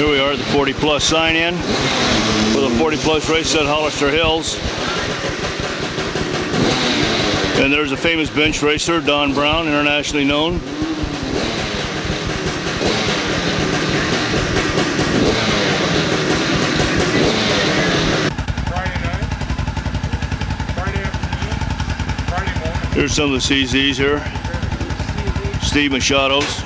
Here we are at the 40 plus sign in for the 40 plus race at Hollister Hills. And there's a famous bench racer, Don Brown, internationally known. Friday night, Friday afternoon, Friday morning. Here's some of the CZs here. Steve Machado's.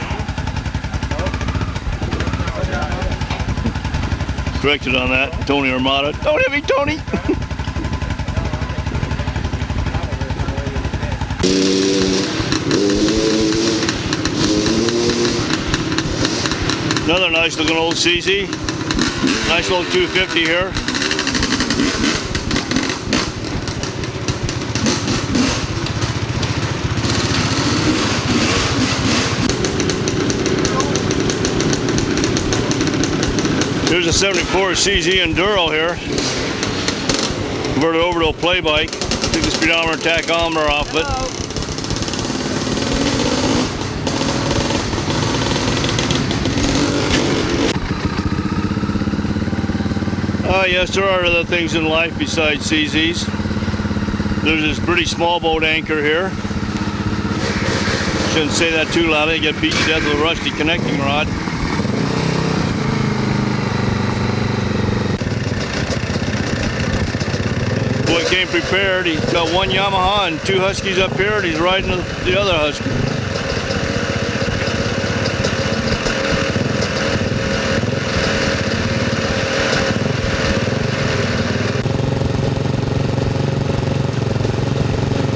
Corrected on that, Tony Armada. Don't hit me, Tony! Another nice looking old CZ. Nice little 250 here. Here's a 74 CZ Enduro here. Converted over to a play bike. Took the speedometer and tachometer off of it. Yes, there are other things in life besides CZs. There's this pretty small boat anchor here. Shouldn't say that too loudly, get beat to death with a rusty connecting rod. Boy came prepared. He's got one Yamaha and two Huskies up here, and he's riding the other Husky.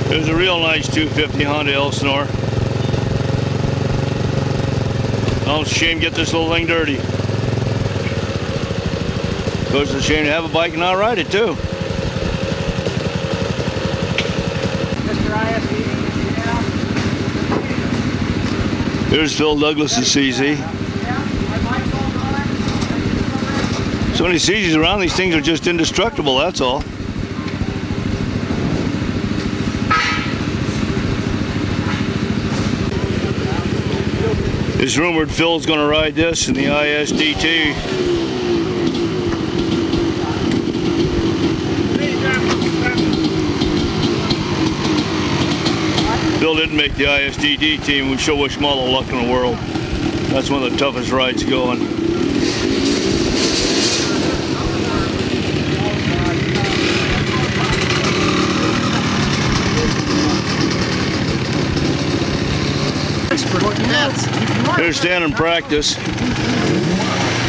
There's a real nice 250 Honda Elsinore. Oh, it's a shame to get this little thing dirty. Of course, it's a shame to have a bike and not ride it too. Here's Phil Douglas's CZ. So many CZs around, these things are just indestructible, that's all. It's rumored Phil's going to ride this in the ISDT. Phil didn't make the ISDT team. We sure wish him all the luck in the world. That's one of the toughest rides going. They're standing practice.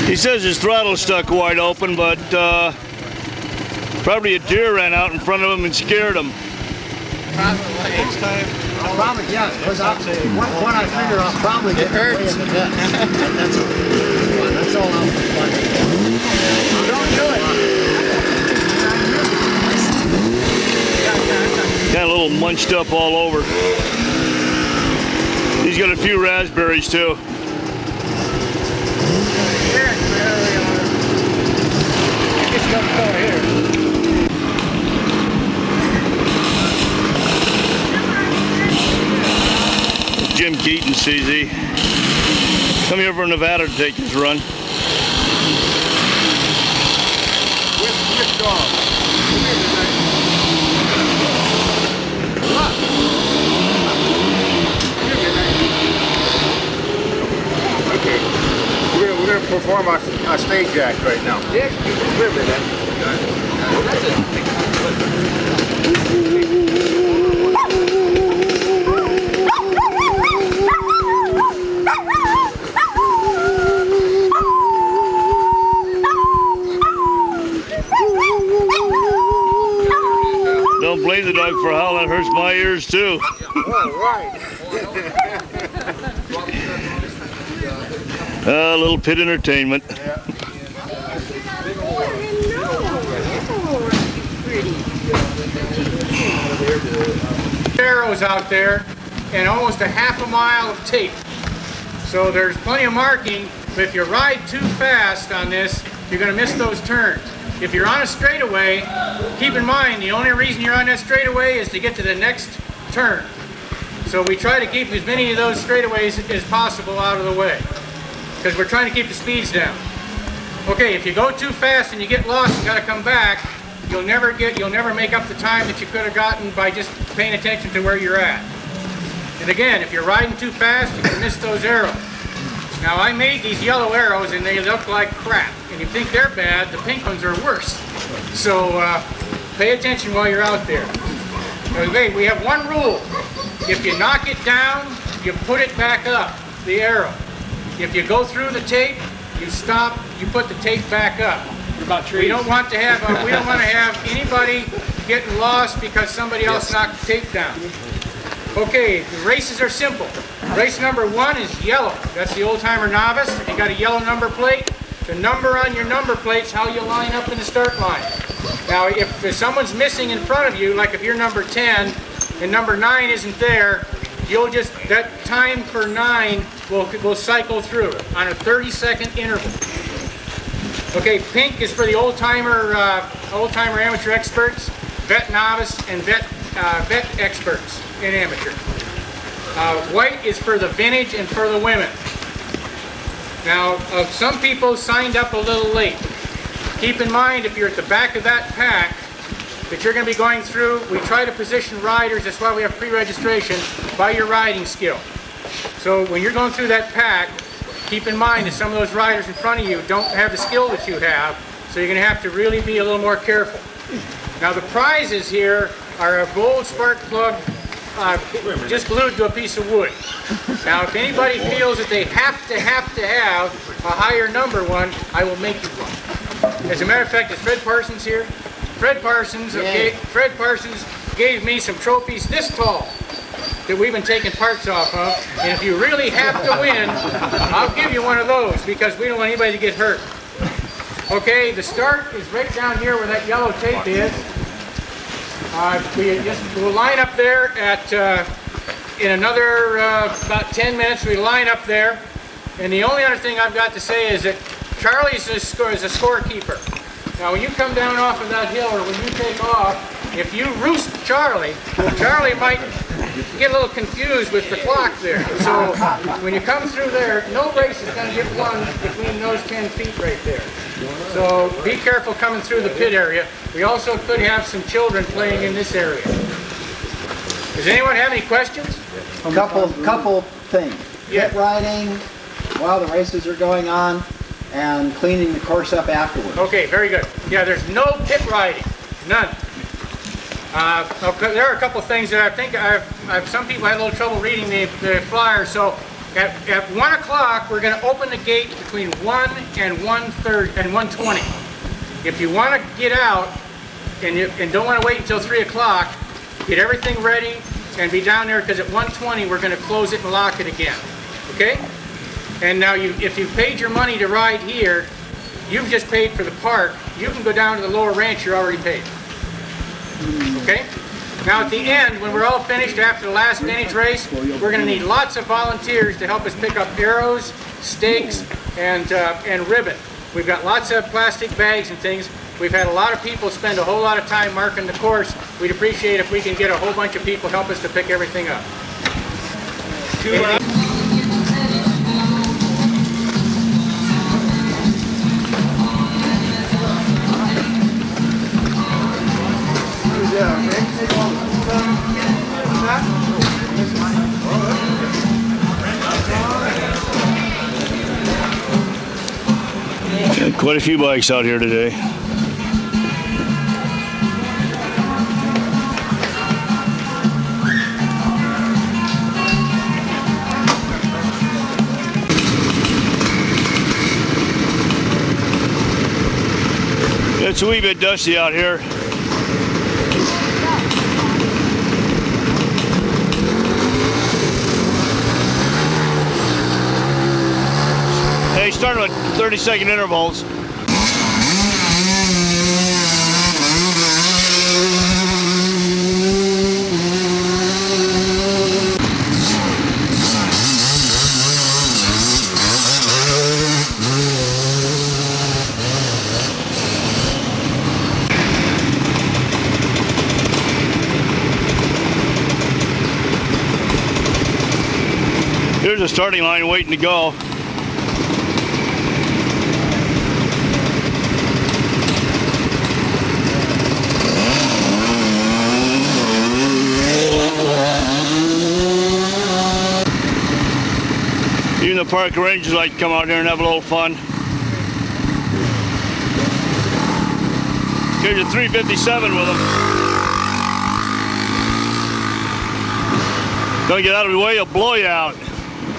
He says his throttle's stuck wide open, but probably a deer ran out in front of him and scared him. Probably. Yeah. Because when I figure I'll probably get hurt. That's all I'm funny. Don't do it. Kind of a little munched up all over. He's got a few raspberries too. Jim Keaton, CZ. Come here from Nevada to take this run. Which dog? We're going to perform our stage act right now. Yes, river then. Don't blame the dog for howling, it hurts my ears too. All right. A little pit entertainment. Arrows out there and almost a half a mile of tape. So there's plenty of marking, but if you ride too fast on this, you're going to miss those turns. If you're on a straightaway, keep in mind the only reason you're on that straightaway is to get to the next turn. So we try to keep as many of those straightaways as possible out of the way, because we're trying to keep the speeds down. Okay, if you go too fast and you get lost and got to come back, you'll never make up the time that you could have gotten by just paying attention to where you're at. And again, if you're riding too fast, you can miss those arrows. Now I made these yellow arrows and they look like crap. And you think they're bad, the pink ones are worse. So pay attention while you're out there. Okay, we have one rule. If you knock it down, you put it back up, the arrow. If you go through the tape, you stop, you put the tape back up. We don't want to have anybody getting lost because somebody else knocked the tape down. Okay, the races are simple. Race number 1 is yellow. That's the old-timer novice. If you got a yellow number plate, the number on your number plate's how you line up in the start line. Now, if someone's missing in front of you, like if you're number 10 and number 9 isn't there, that time for 9 will cycle through on a 30-second interval. Okay, pink is for the old-timer amateur experts, vet novice, and vet experts in amateur. White is for the vintage and for the women. Now, some people signed up a little late. Keep in mind, if you're at the back of that pack that you're going to be going through, we try to position riders, that's why we have pre-registration, by your riding skill. So when you're going through that pack, keep in mind that some of those riders in front of you don't have the skill that you have, so you're going to have to really be a little more careful. Now the prizes here are a gold spark plug just glued to a piece of wood. Now if anybody feels that they have to have a higher number one, I will make you one. As a matter of fact, is Fred Parsons here? Fred Parsons gave me some trophies this tall that we've been taking parts off of, and if you really have to win, I'll give you one of those because we don't want anybody to get hurt. Okay, the start is right down here where that yellow tape is. We'll line up there at, in another about 10 minutes, we line up there. And the only other thing I've got to say is that Charlie's is a scorekeeper. Now when you come down off of that hill or when you take off, if you roost Charlie, Charlie might get a little confused with the clock there. So when you come through there, no race is going to get won between those 10 feet right there. So be careful coming through the pit area. We also could have some children playing in this area. Does anyone have any questions? Couple things. Yeah. Pit riding while the races are going on and cleaning the course up afterwards. Okay, very good. Yeah, there's no pit riding. None. There are a couple things that I think some people had a little trouble reading the flyer. So at 1 o'clock, we're going to open the gate between 1 and 1:20. If you want to get out and don't want to wait until 3 o'clock, get everything ready and be down there because at 1:20 we're going to close it and lock it again. Okay? And now if you paid your money to ride here, you've just paid for the park. You can go down to the lower ranch you're already paid. Okay? Now at the end, when we're all finished after the last vintage race, we're going to need lots of volunteers to help us pick up arrows, stakes, and ribbon. We've got lots of plastic bags and things. We've had a lot of people spend a whole lot of time marking the course. We'd appreciate if we can get a whole bunch of people to help us to pick everything up. Quite a few bikes out here today. It's a wee bit dusty out here. They started with 30-second intervals. Here's a starting line waiting to go. park rangers like to come out here and have a little fun. Here's a 357 with him. Don't get out of the way, he'll blow you out.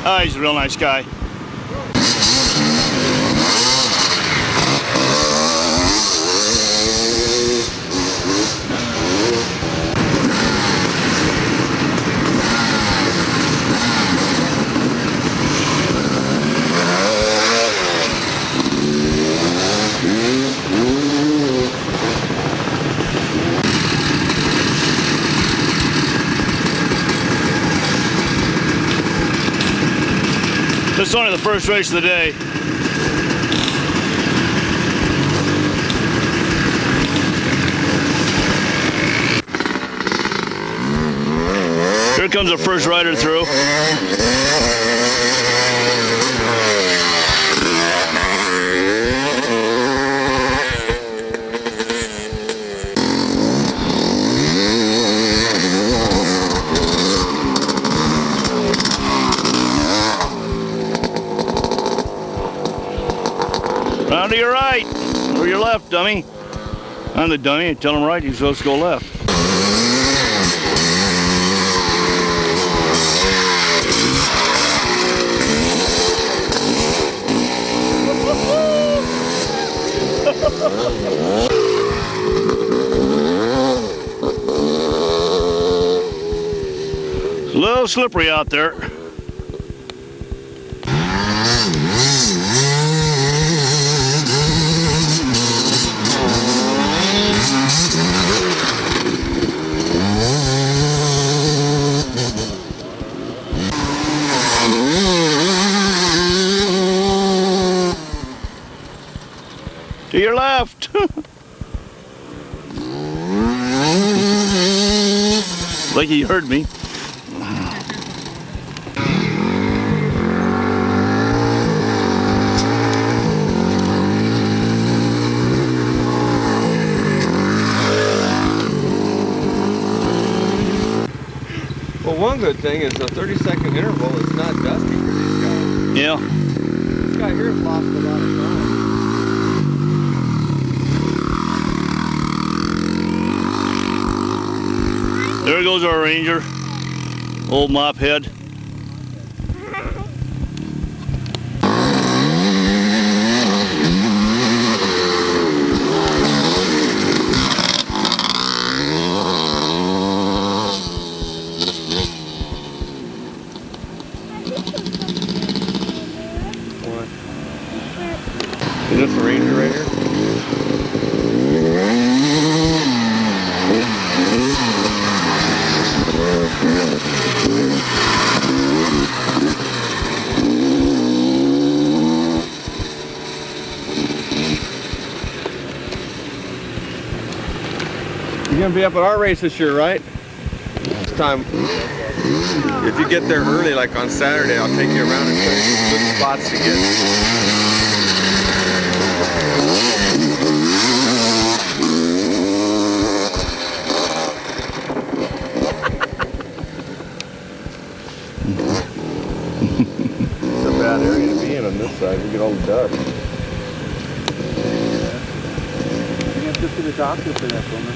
Ah, he's a real nice guy. This is only the first race of the day. Here comes our first rider through. Round to your right, or your left, dummy. I'm the dummy, I tell him right, you're supposed to go left. It's a little slippery out there. To your left. Like he heard me. Well, one good thing is the 30-second interval is not dusty for these guys. Yeah. This guy here lost a lot of time. There goes our ranger, old mop head. What? Is this the ranger right here? You're gonna be up at our race this year, right? This time, if you get there early, like on Saturday, I'll take you around and show you some good spots to get. It's a bad area to be in on this side. We get all the dust. You have to go to the doctor for that, Wilmer.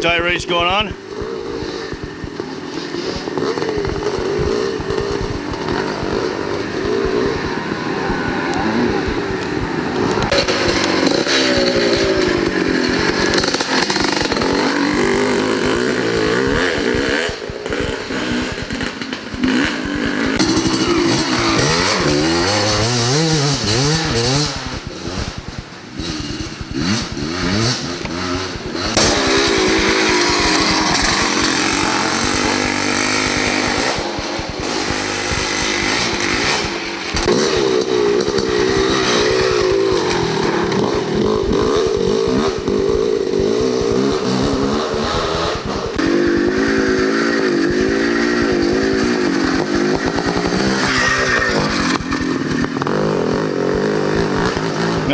black tie race going on.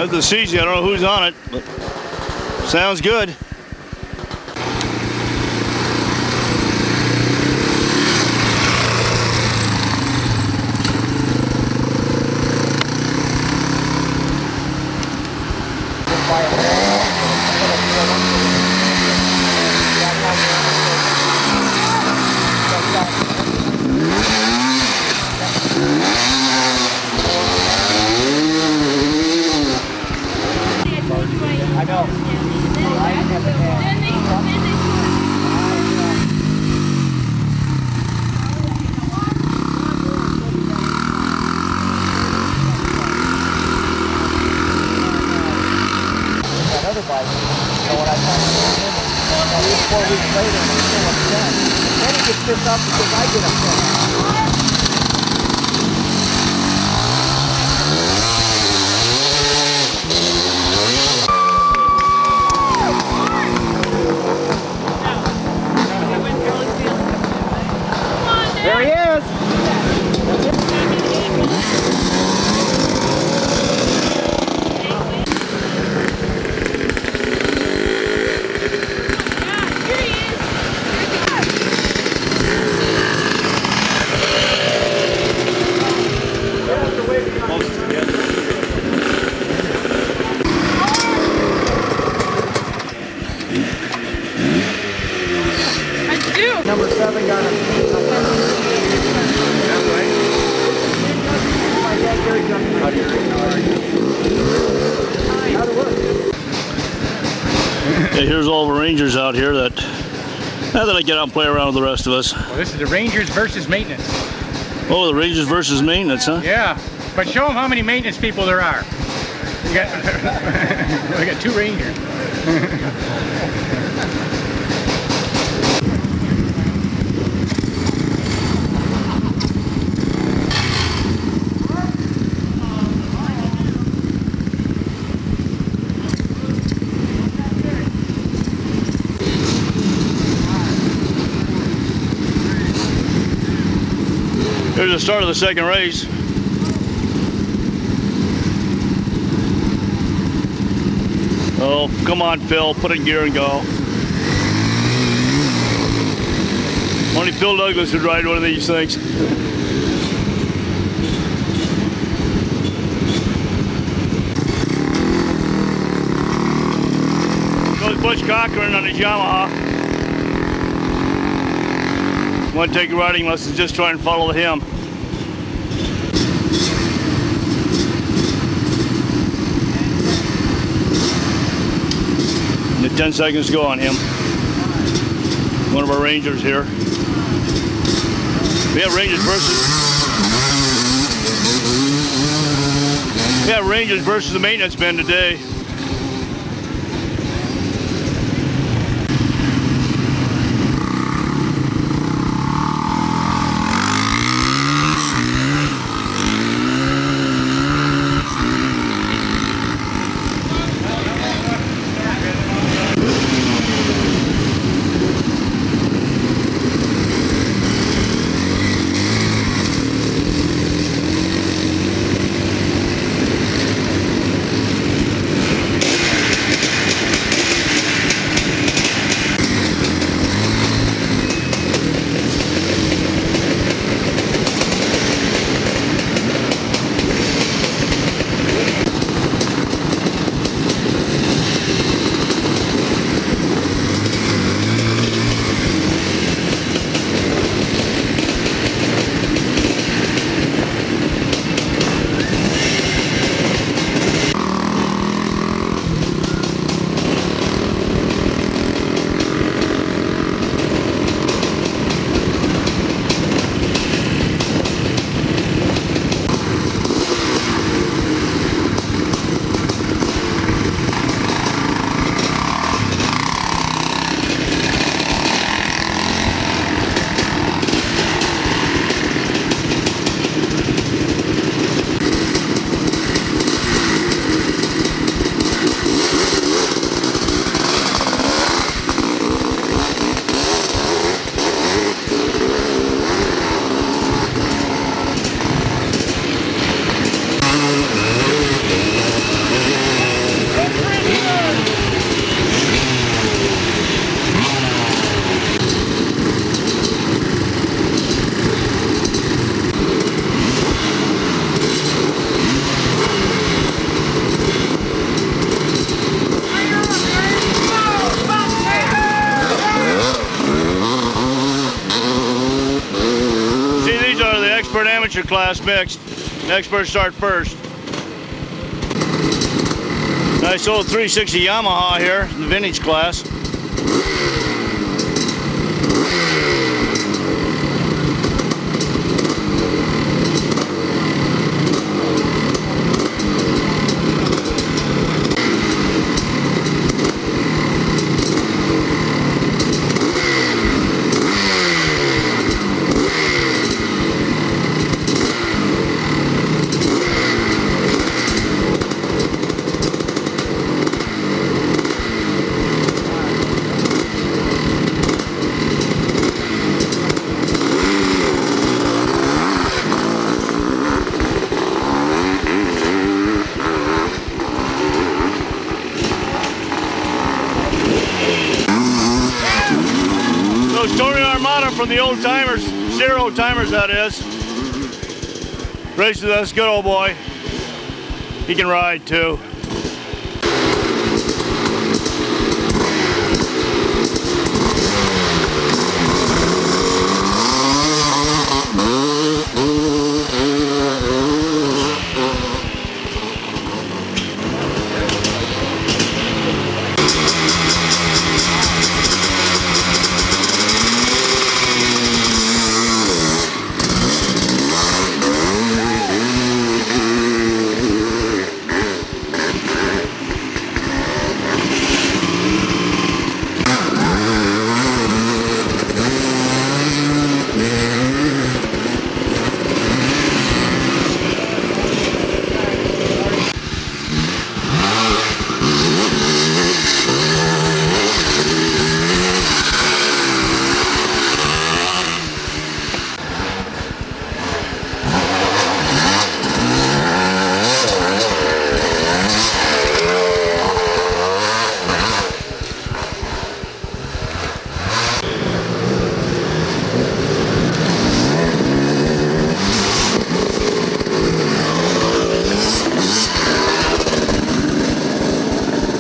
That's the CG. I don't know who's on it, but sounds good. I know. Another bike. So when I found him 4 weeks later, and he's still upset. Then he gets pissed off because I get upset. There he is! Number 7 got him. Okay, here's all the Rangers out here that I get out and play around with the rest of us. Well, this is the Rangers versus maintenance. Oh, the Rangers versus maintenance, huh? Yeah, but show them how many maintenance people there are. We got 2 Rangers. Here's the start of the second race. Oh, come on, Phil, put it in gear and go. Only Phil Douglas would ride one of these things. Goes Butch Cochran on his Yamaha. Want to take a riding lesson, just try and follow him. And 10 seconds to go on him. One of our Rangers here. We have Rangers versus the maintenance men today. amateur class mixed. Experts start first. Nice old 360 Yamaha here in the vintage class. Touring Armada from the old timers, zero timers that is. Races us, good old boy. He can ride too.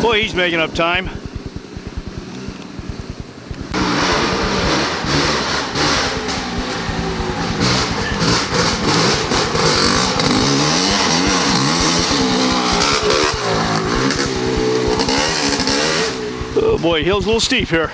Boy, he's making up time. Oh boy, hill's a little steep here.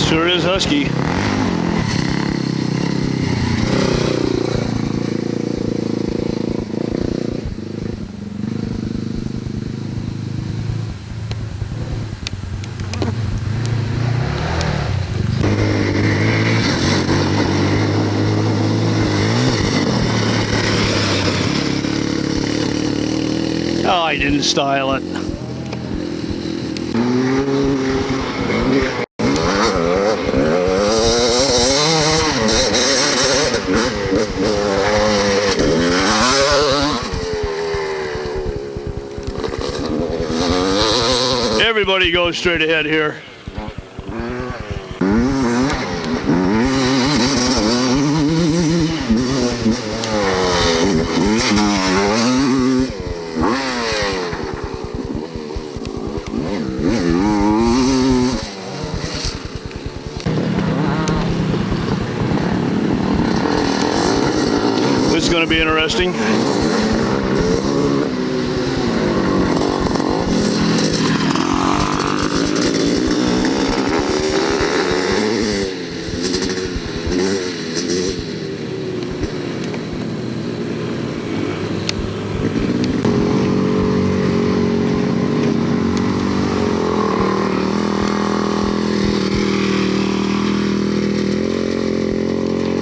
Sure is husky. Oh, I didn't style it. Everybody goes straight ahead here. This is going to be interesting.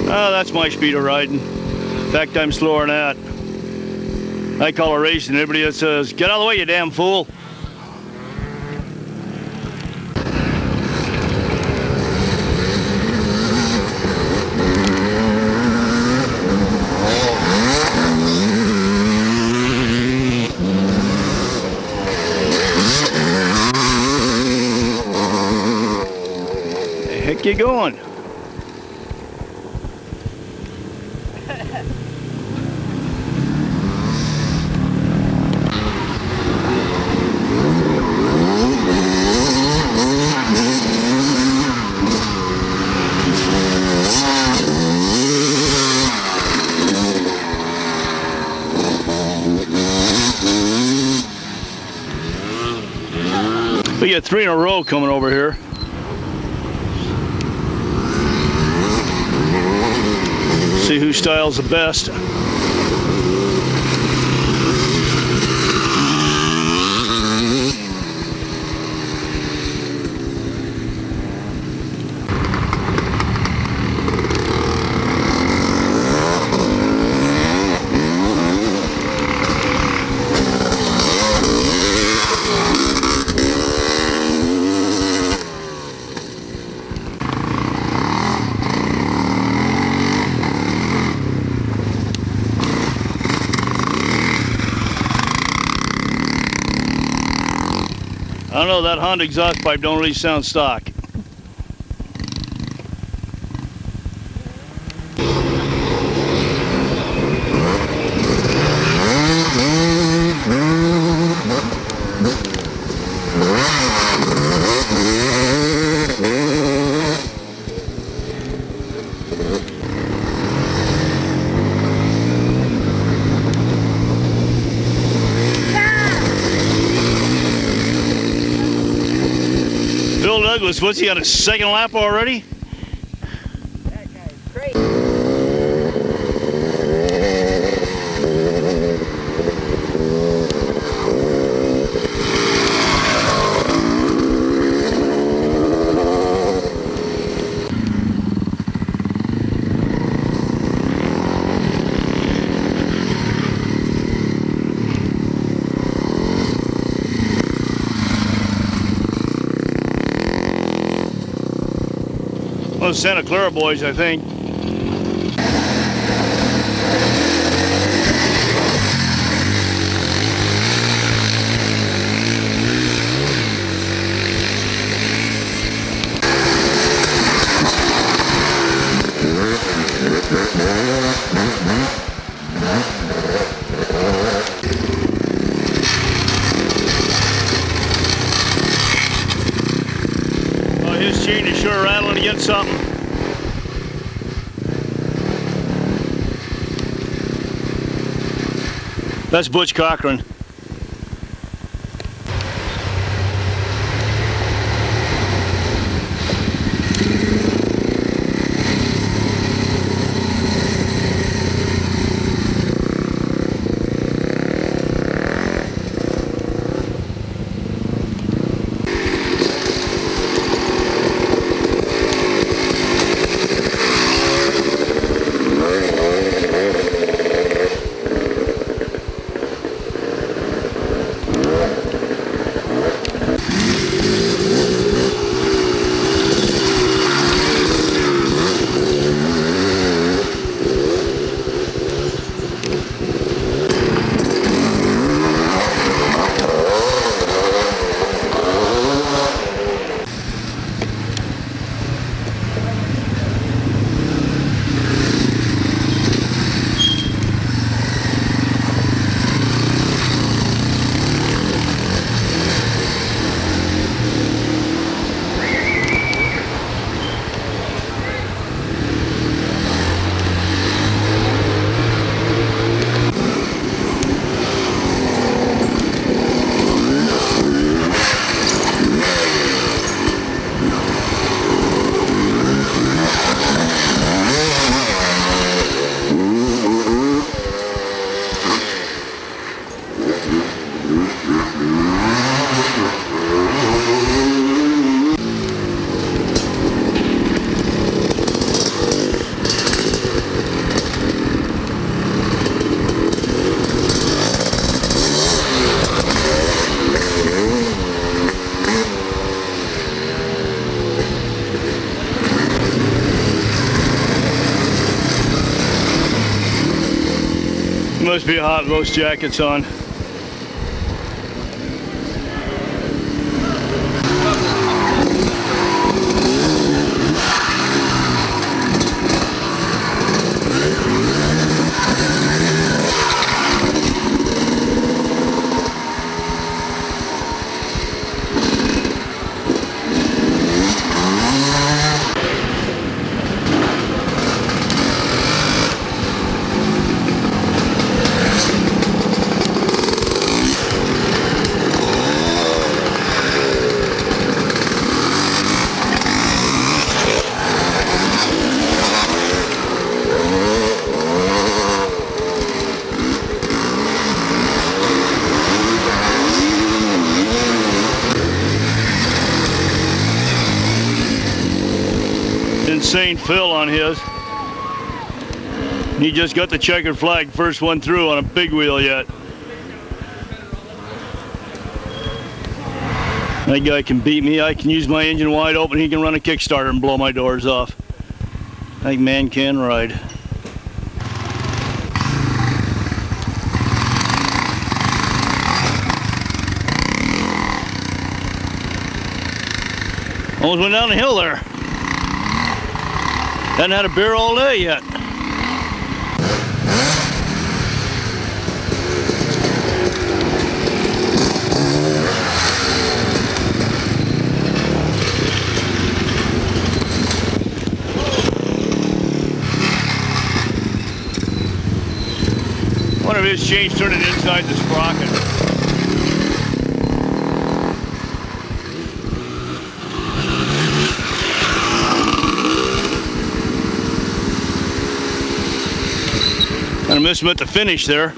Oh, that's my speed of riding. In fact, I'm slower than that. I call it racing. Everybody that says, "Get out of the way, you damn fool." get going. We got 3 in a row coming over here. See who styles the best. I don't know, that Honda exhaust pipe don't really sound stock. Bill Douglas, what's he on his second lap already? That guy's crazy. Those Santa Clara boys, I think. Oh, his chain is sure rattling against something. That's Butch Cochran. Must be hot with those jackets on. insane fill on his. He just got the checkered flag, first one through on a big wheel yet. That guy can beat me. I can use my engine wide open. He can run a Kickstarter and blow my doors off. That man can ride. Almost went down the hill there. Hadn't had a beer all day yet. One of his chains turning inside the sprocket. I missed him at the finish there.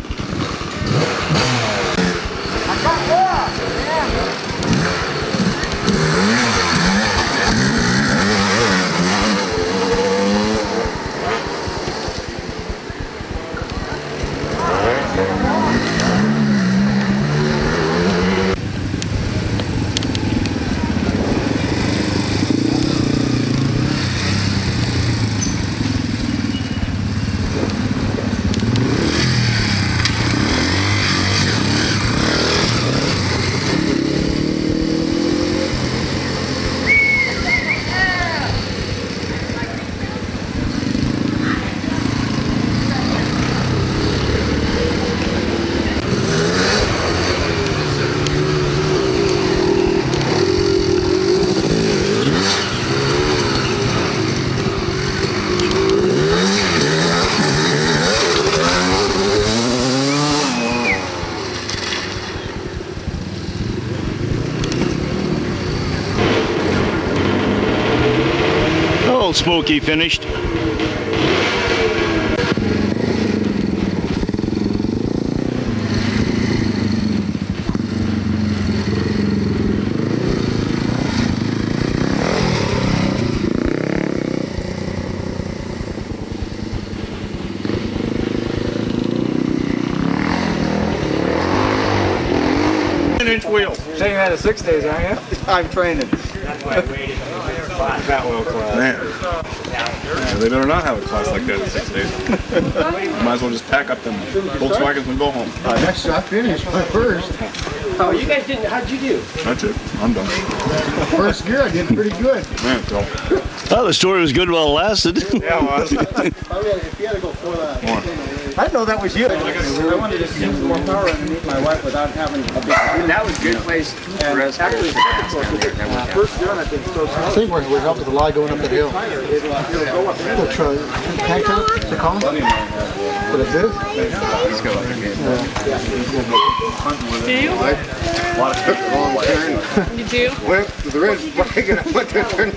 Smoky finished. Inch wheel. Saying that at 6 days, aren't you? I'm training. That wheel class. Man. Yeah, they better not have a class like that in 6 days. Might as well just pack up them Volkswagens and go home. Actually, I finished my first. Oh, you guys didn't. How'd you do? That's it. I'm done. First gear, I did pretty good. Man, so. Oh, the story was good while it lasted. Yeah, well, If you had to go for that. I didn't know that was you. I wanted to see more power underneath my wife without having a big. That was a good place for us. Actually, first gun, I think so. I think we're helped with a lot going up the hill. The tank top, the column? For the div? He's got like a game. Do you? A lot of took the wrong turn. You do? Went to the ridge bike and I went to turn.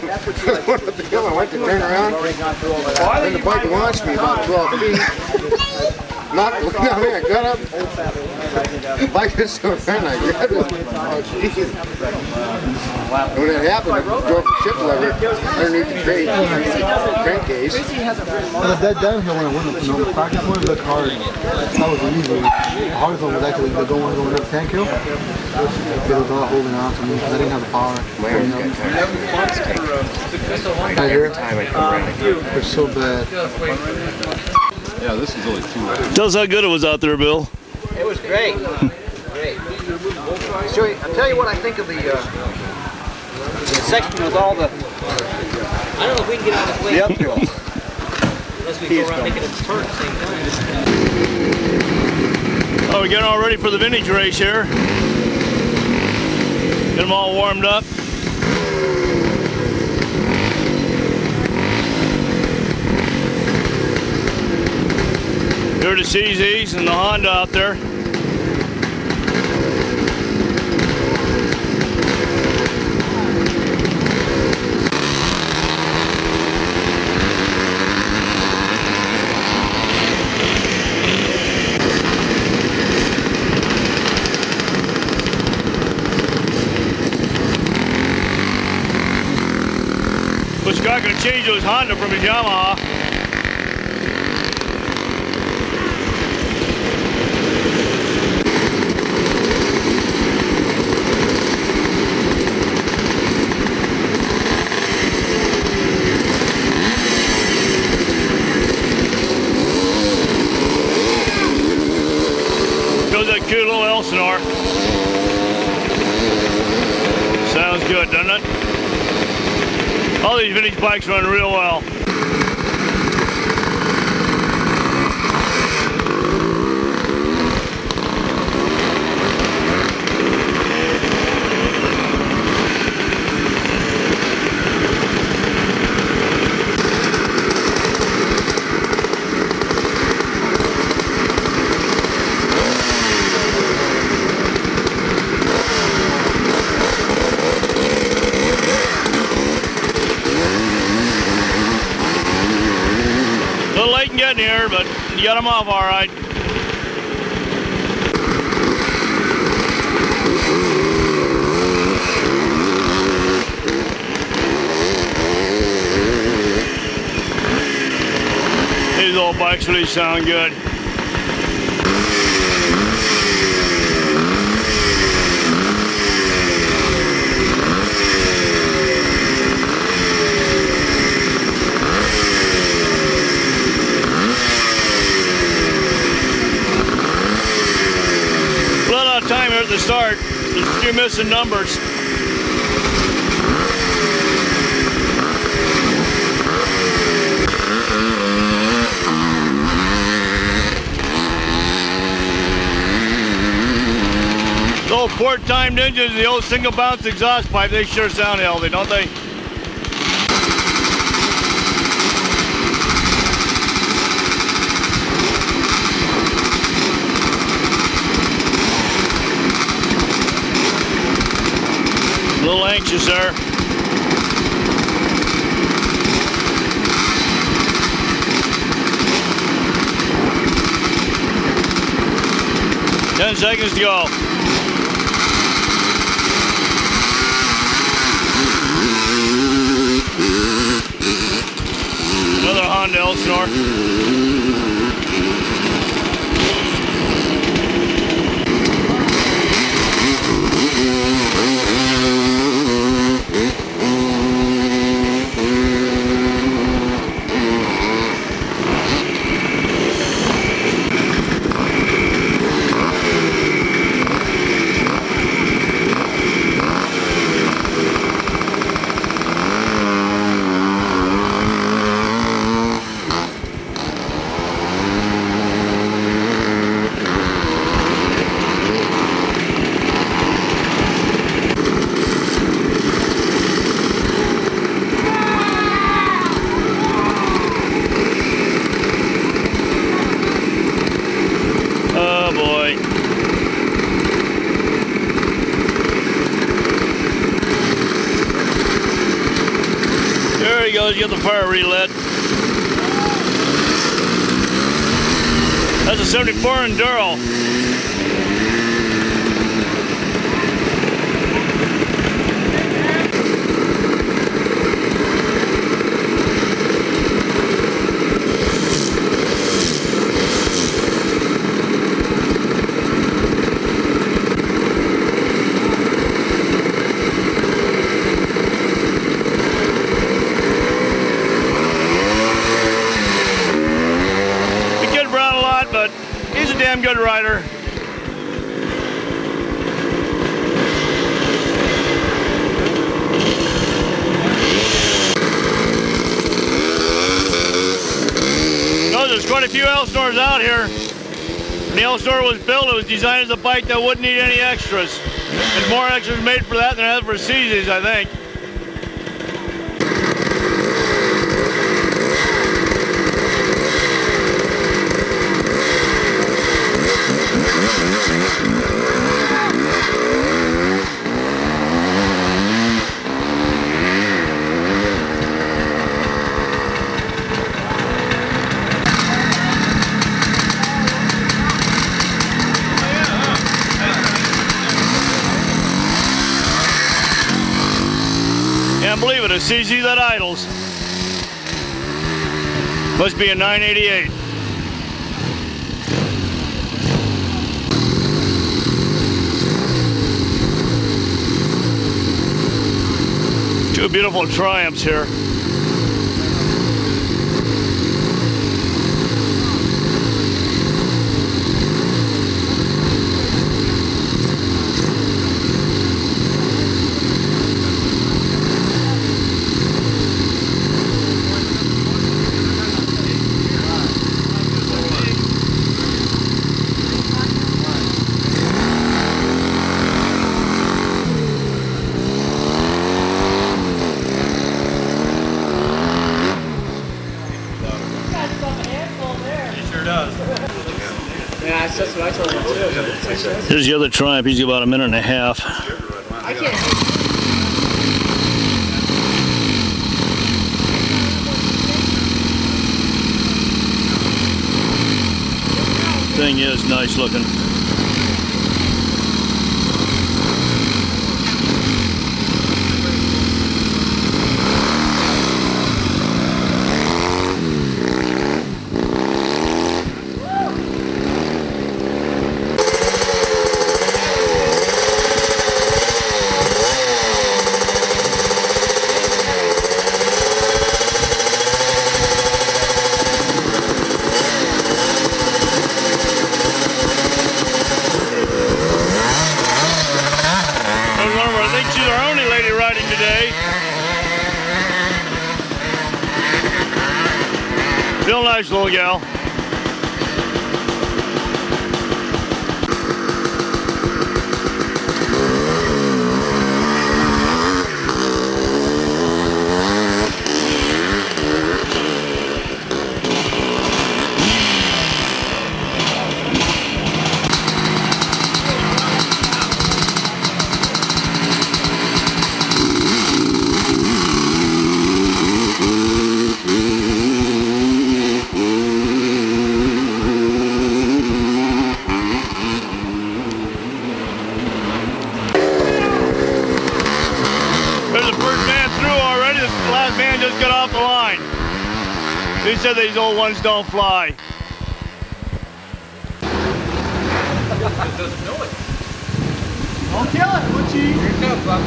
Went up the hill, I went to turn around. Then the bike launched me about 12 feet. Knocked me down there, I got up. The bike is so thin, I grabbed it. Oh, jeez. When that happened, I drove the ship lever underneath the crankcase. On the dead downhill when I went up the practice one, it looked hard. That was easy. The hardest one was actually the going up the tank hill. It was all holding on to me because I didn't have the power. I hear it. It's so bad. Yeah, this is only 2 hours. Tell us how good it was out there, Bill. It was great. Great. So, I'll tell you what I think of the section with all the. I don't know if we can get on this way. The uphill. Unless we go around making it turn at the same time. Oh, we're getting all ready for the vintage race here. Get them all warmed up. Here are the CZs and the Honda out there. But Scott gonna change to his Honda from his Yamaha. Goes that cute little Elsinore. Sounds good, doesn't it? All these vintage bikes run real well. Getting here, but you got them off all right. These old bikes really sound good. Time here at the start. There's a few missing numbers. The old port timed engines, the old single bounce exhaust pipe, they sure sound healthy, don't they? A little anxious there. Ten seconds to go. Another Honda Elsinore. There he goes, get the fire relit. That's a 74 Enduro. But he's a damn good rider. No, there's quite a few Elsinores out here. When the Elsinore was built, it was designed as a bike that wouldn't need any extras. There's more extras made for that than there are for CZs, I think. Can't believe it, a CZ that idles. Must be a 988. Two beautiful Triumphs here. Yeah, that's what I told him too. Here's the other Triumph. He's about a minute and a half. I can't. Thing is nice looking. Real nice little gal. Just got off the line. He said these old ones don't fly. Don't kill it, Butchie. Here it comes, Buck.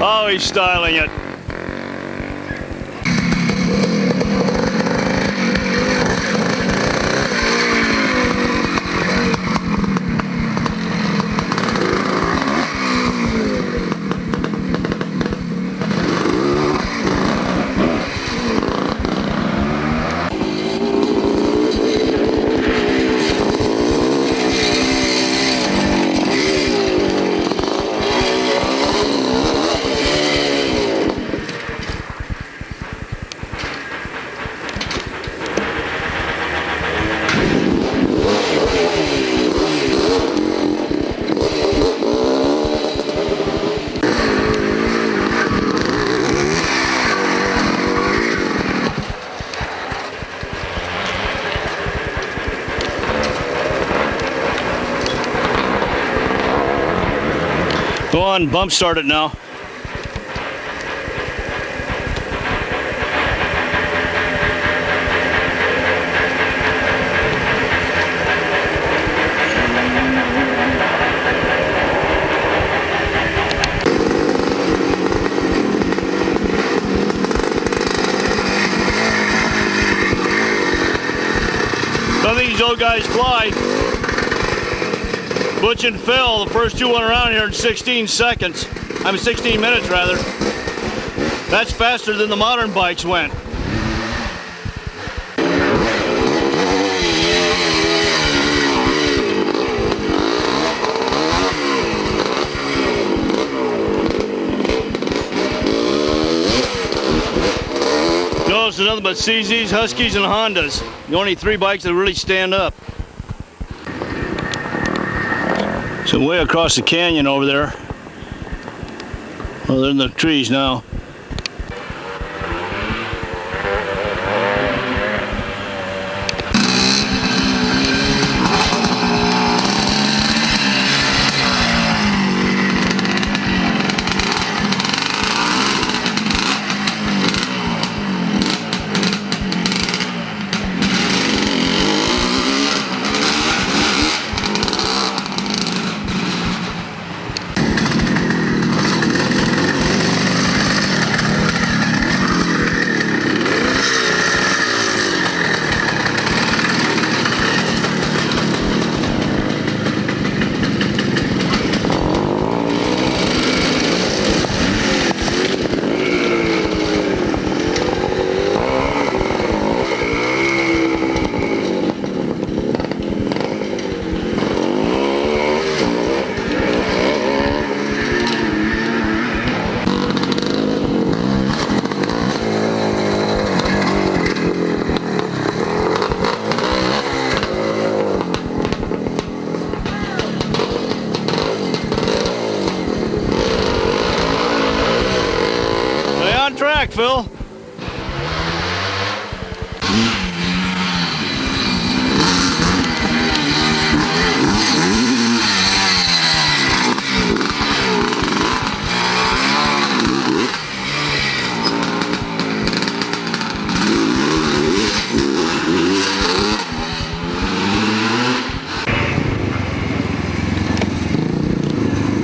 Oh, he's styling it. Go on, bump start it now. Some of these old guys fly. Butch and Phil, the first two went around here in 16 seconds. 16 minutes rather. That's faster than the modern bikes went. No, it's nothing but CZs, Huskies, and Hondas. The only three bikes that really stand up. So way across the canyon over there. Well, they're in the trees now. 1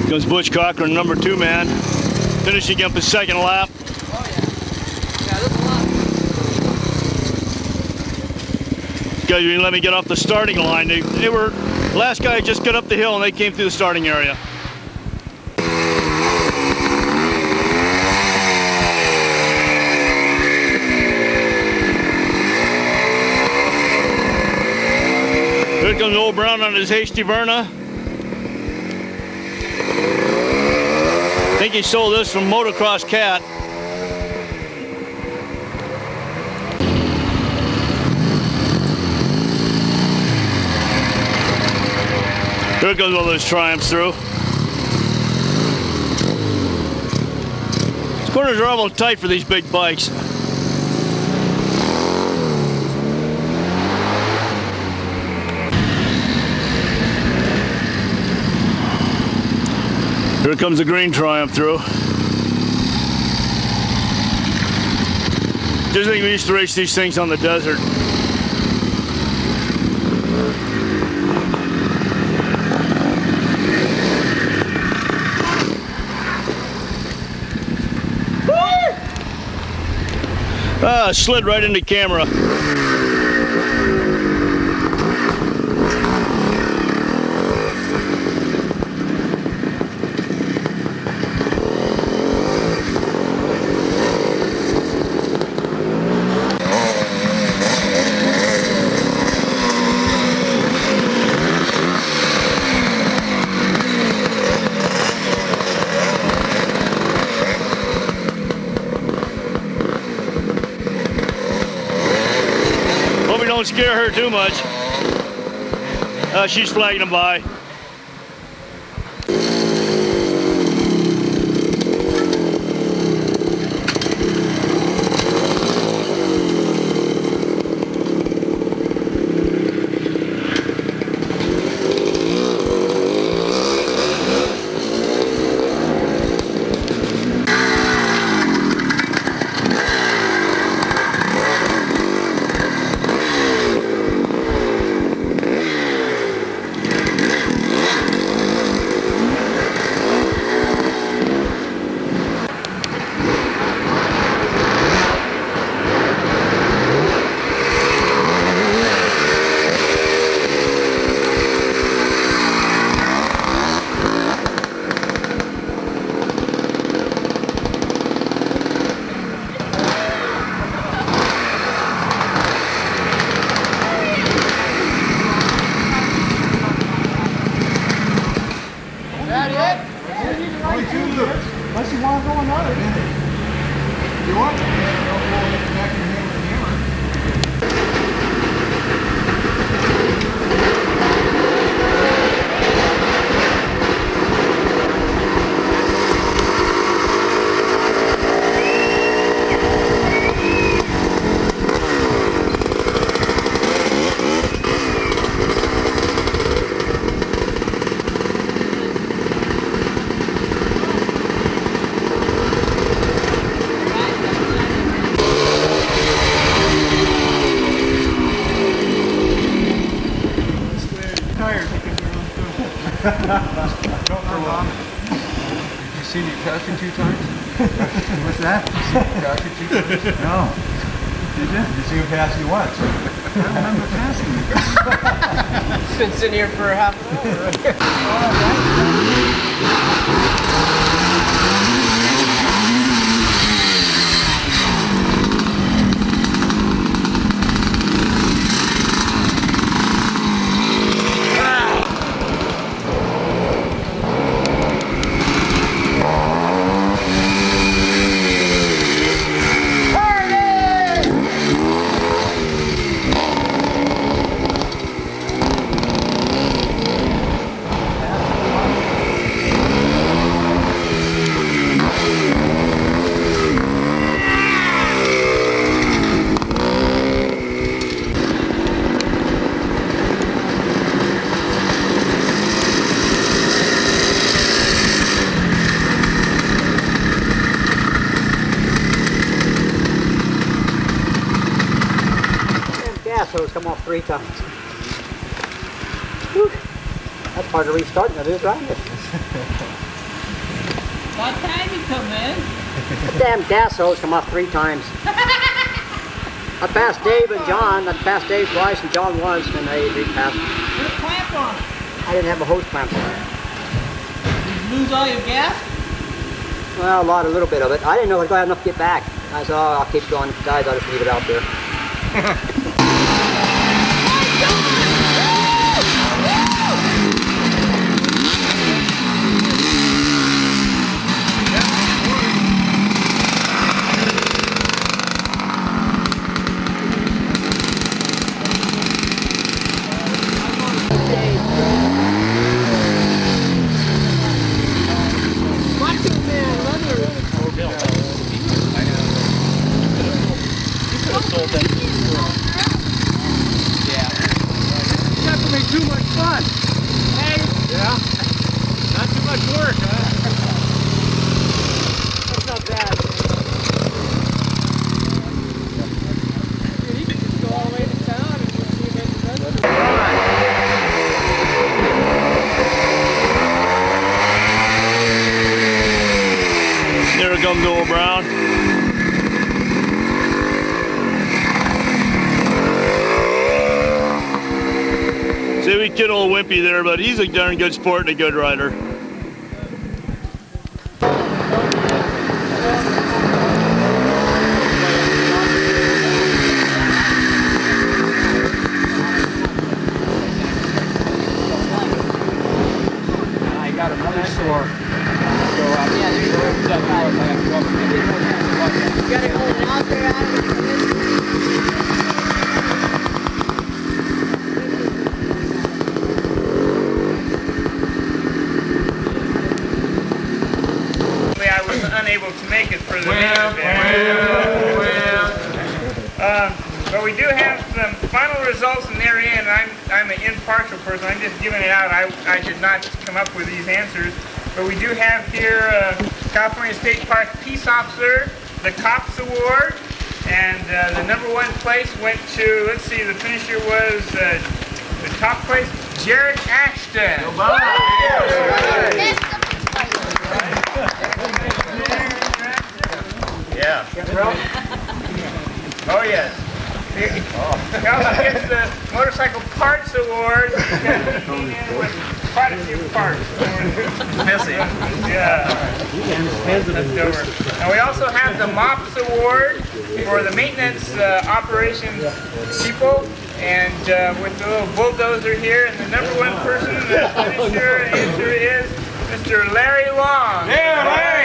Comes Butch Cochran, number 2 man, finishing up his second lap. Guys didn't let me get off the starting line. They were, last guy just got up the hill and they came through the starting area. Here comes old Brown on his hasty Verna. I think he sold this from Motocross Cat. Here goes one of those Triumphs through. These corners are awful tight for these big bikes. Here comes the green Triumph through. Just think we used to race these things on the desert. Ah, slid right into camera. Don't scare her too much. She's flagging them by. Unless you want to go another. You want? Back in here with the hammer. You seen me crash it 2 times? What's that? You seen me crash it 2 times? No. Did you? You see me pass you once. I don't remember passing you. It's been sitting here for half an hour. gas hose come off 3 times. Whew. That's hard to restart, that is, right? What time you come in? The damn gas hose come off 3 times. I passed Dave and John. I passed Dave twice and John once, and they repassed. Put a clamp on it. I didn't have a hose clamp on it. Did you lose all your gas? Well, a little bit of it. I didn't know if I had enough to get back. I said, oh, I'll keep going. Guys, I'll just leave it out there. Too much fun. Hey. Yeah. Not too much work, huh? That's not bad. You can just go all the way to town and see if it's There it comes Noah Brown. See, we kid old Wimpy there, but he's a darn good sport and a good rider. I got a really sore. You got it going out there, Adam? unable to make it for the but we do have some final results, and they're in. I'm an impartial person. I'm just giving it out. I did not come up with these answers. But we do have here California State Park Peace Officer, the Cops Award, and the #1 place went to, let's see, the finisher was the top place, Jared Ashton. Yeah. Oh, yes. He also gets the Motorcycle Parts Award because he came in with quite a few parts. Missing. Yeah. Left over. And we also have the MOPS Award for the maintenance operations people. And with the little bulldozer here, and the #1 person, the finisher answer is Mr. Larry Long. Yeah, Larry!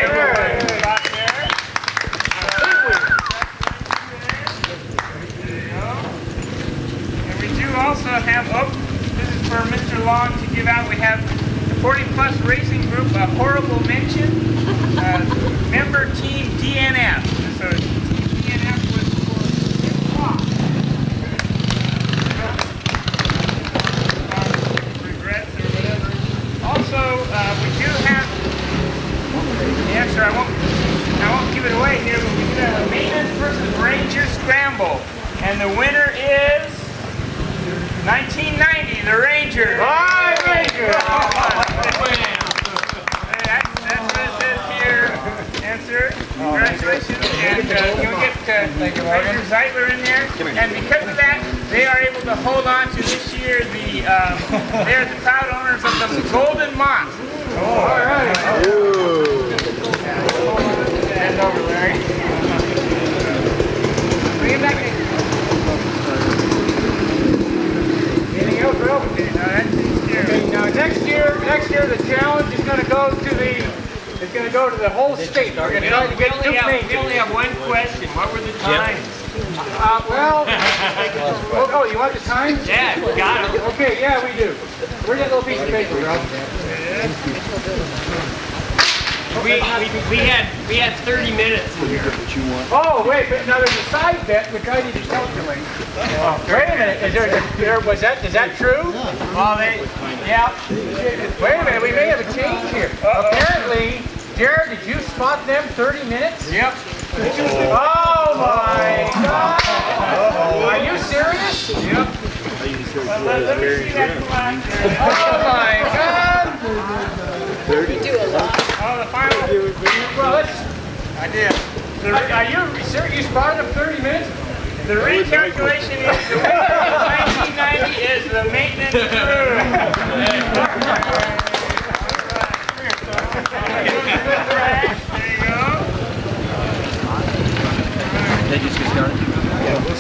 Also have, this is for Mr. Long to give out, we have the 40 Plus Racing Group, a honorable mention, member team DNF. So team DNF was for regrets or whatever. Also, we do have the answer, I won't give it away here, but we do have a maintenance versus Ranger Scramble. And the winner is 1990, the Rangers. Bye, Rangers! That's what it says here. Answer. Congratulations. And you'll get Ranger Zeitler in there. And because of that, they are able to hold on to this year they're the proud owners of the Golden Moth. Oh, all right. Stand over, Larry. Bring it back in. Okay, now next year the challenge is going to go to the whole state. We're going to try to get we only have one question. What were the times? Oh, you want the times? Yeah, we got it. Okay, yeah, we do. Where's that little piece of paper, bro? We had 30 minutes in here. Oh, wait, but now there's a side bet which I need to calculate. Wait a minute, is that true? Well, yeah. Wait a minute, we may have a change here. Apparently, Jared, did you spot them 30 minutes? Yep. Oh my God! Are you serious? Yep. Let me see that flag. Oh my God! You do a lot. Oh, the final. Well, I did. Are you spotted up 30 minutes? The recalculation is the winner of 1990 is the maintenance crew. They just get started?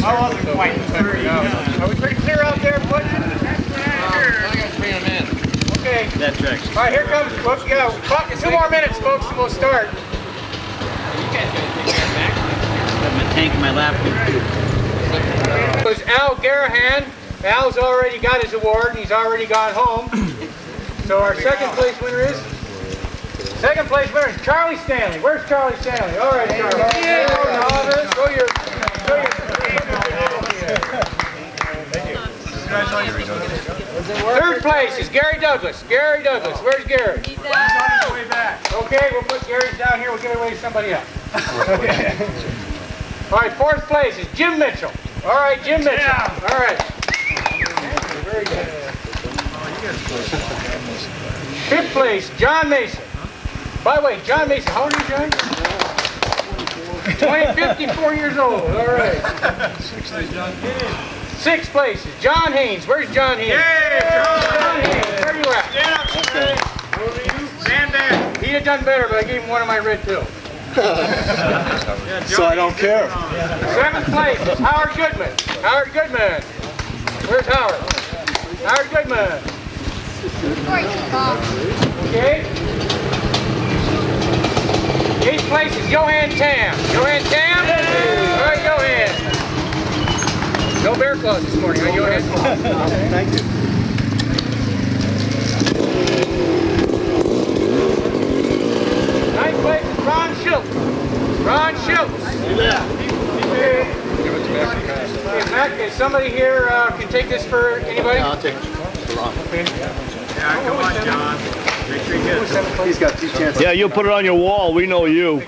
I wasn't quite clear. Are we pretty clear out there, Butch? I got to bring them in. Okay. That tracks. All right, here comes, folks. Yeah, 2 more minutes, folks, and we'll start. You guys got to take care back. I have my tank in my lap. It was Al Garahan. Al's already got his award, and he's already gone home. So our second place winner is? Second place winner is Charlie Stanley. Where's Charlie Stanley? All right, Charlie. Yeah. Show your. Third place is Gary Douglas. Gary Douglas. Where's Gary? He's on his way back. Okay, we'll put Gary's down here. We'll give it away to somebody else. Okay. All right, fourth place is Jim Mitchell. All right, Jim Mitchell. Yeah. All right. Very good. Fifth place, John Mason. By the way, John Mason, how old are you, John? 54 years old. All right. Sixth place is John Haynes. Where's John Haynes? Yeah, John Haynes. Where are you at? Yeah. Over to you. Stand back. He'd have done better, but I gave him one of my red pills. So I don't care. Seventh place is Howard Goodman. Howard Goodman. Where's Howard? Howard Goodman. Okay. Eighth place is Johan Tam. Johan Tam? All right, Johan. No bear claws this morning, huh, Johan? Thank you. Ninth place is Ron Schultz. Ron Schultz. Hey, Mac, is somebody here can take this for anybody? Yeah, I'll take it for Ron. Okay. Yeah, come on, John. Make sure you get it. He's got 2 chances. Yeah, you'll put it on your wall. We know you.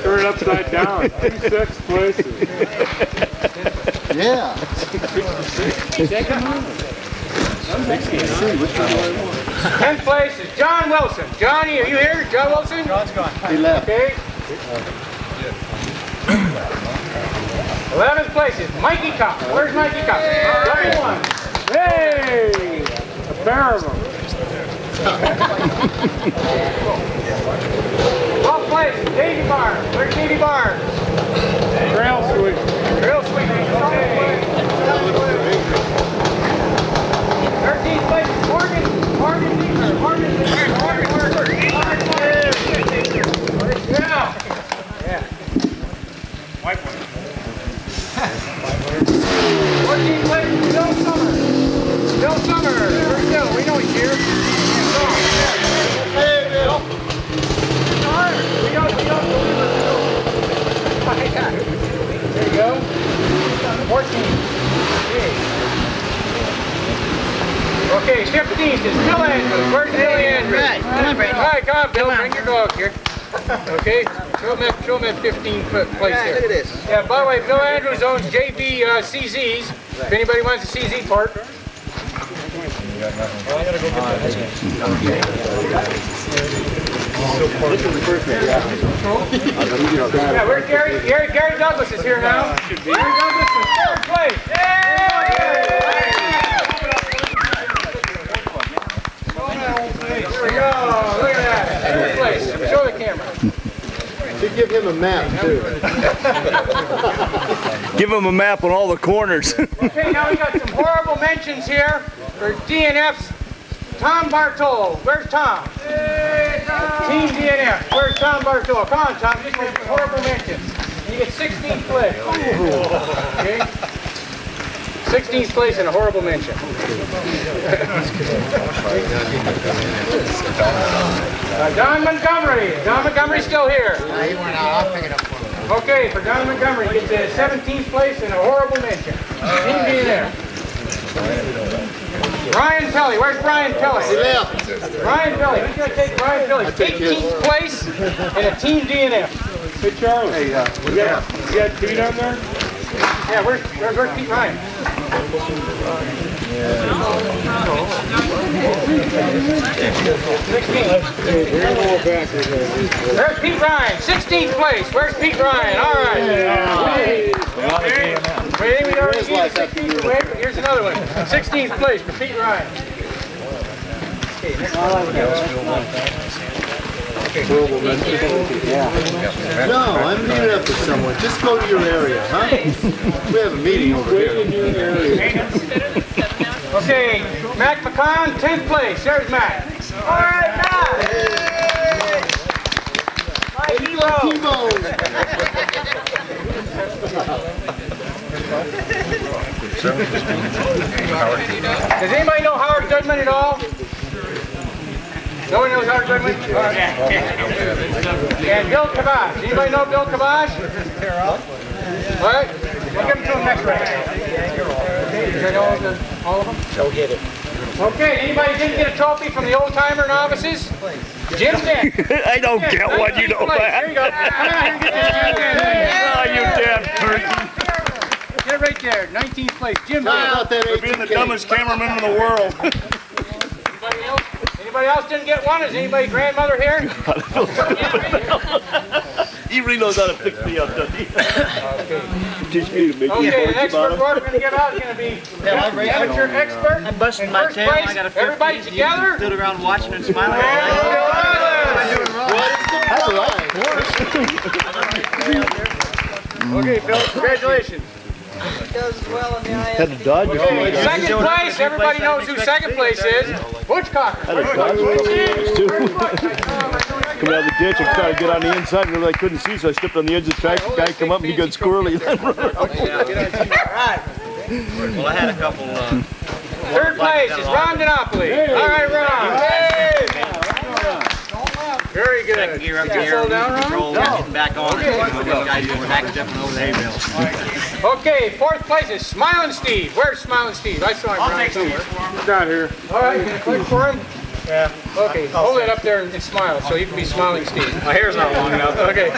Turn it upside down. 6 places. Yeah. Tenth place is John Wilson. Johnny, are you here? John Wilson? John's gone. He left. Okay. 11th place is Mikey Cox. Where's Mikey Cox? All right. Hey! A pair of them. 12th place is Davey Barnes. Where's Davey Barnes? Trail sweep. Trail sweep. Okay. 13th place is Morgan Deeper. Morgan Deeper. Yeah. White one. 14th place is Bill Summer. Bill Summer. Where's Bill? We know he's here. Hey, Bill. We don't There you go. 14th. Okay, 15th is Bill Andrews. Where's Bill Andrews? Right. Come on, Brady. All right, come on, Bill. Bring your dog here. Okay, show him at 15th place there. Look at this. Yeah, by the way, Bill Andrews owns JB CZs. If anybody wants a CZ part. Yeah, where's Gary? Gary Douglas is here now. Gary Douglas in 3rd place. There we go. Look at that. 3rd place. Show the camera. Should give him a map, too. Give him a map on all the corners. Okay, now we got some horrible mentions here for DNFs. Tom Bartolo. Where's Tom? Hey, Tom. Team DNF. Where's Tom Bartolo? Come on, Tom. Just make horrible mentions. And you get 16th place. Okay? 16th place in a horrible mention. Don Montgomery. Don Montgomery's still here. He went out. I'll pick it up for him. Okay, for Don Montgomery, he gets a 17th place in a horrible mention. Team DNF. Brian Pelly. Where's Brian Pelly? He left. Brian Pelly. Who's going to take Brian Pelly? 18th place in a Team DNF. Hey, Charlie. Hey, you got Pete on there? Yeah, where's Pete Ryan? There's Pete Ryan, 16th place. Where's Pete Ryan? All right. Wait, we already gave you 16th. Wait, here's another one. 16th place for Pete Ryan. No, I'm meeting up with someone. Just go to your area, huh? We have a meeting over here. Okay, Mac McCon, 10th place. There's Mac. All right, Mac. My hero. Does anybody know Howard Goodman at all? Nobody knows Howard Goodman? All right. And Bill Kabash. Anybody know Bill Kabash? All right. We'll give them to him next round. Is that all of them? So hit it. Okay, anybody didn't get a trophy from the old-timer novices? Jim did. I don't get one, you know that. There you go. Come on, here, get this. Oh, you damn turkey. Get it right there, 19th place. Jim did. We're being the dumbest cameraman in the world. Anybody else didn't get one? Is anybody grandmother here? He really knows how to pick me up, doesn't he? Teach me to make Okay, the next report we're going to give out is going to be amateur expert. I'm busting my tail. I got a Everybody together. Stood around watching and smiling. Okay, Phil, congratulations. Does well in the IS. Had to dodge a few guys. Second place, everybody knows who second place is. Butch Cocker. Had to dodge a couple guys too. Coming out of the ditch, I tried to get on the inside and really I couldn't see, so I stepped on the edge of the track. The guy come up and he got squirrely. All right. Well, I had a couple. Third place is Ron Dinopoli. All right, Ron. Very good. Second gear up Did you here. slow down, Ron? Control, getting back on it. Guys were back jumping over the hay bales. Okay, fourth place is Smiling Steve. Where's Smiling Steve? I saw him around somewhere. He's not here. All right, you gonna click for him? Yeah. Okay, hold it up there and smile so you can be Smiling Steve. My hair's not long enough. Okay.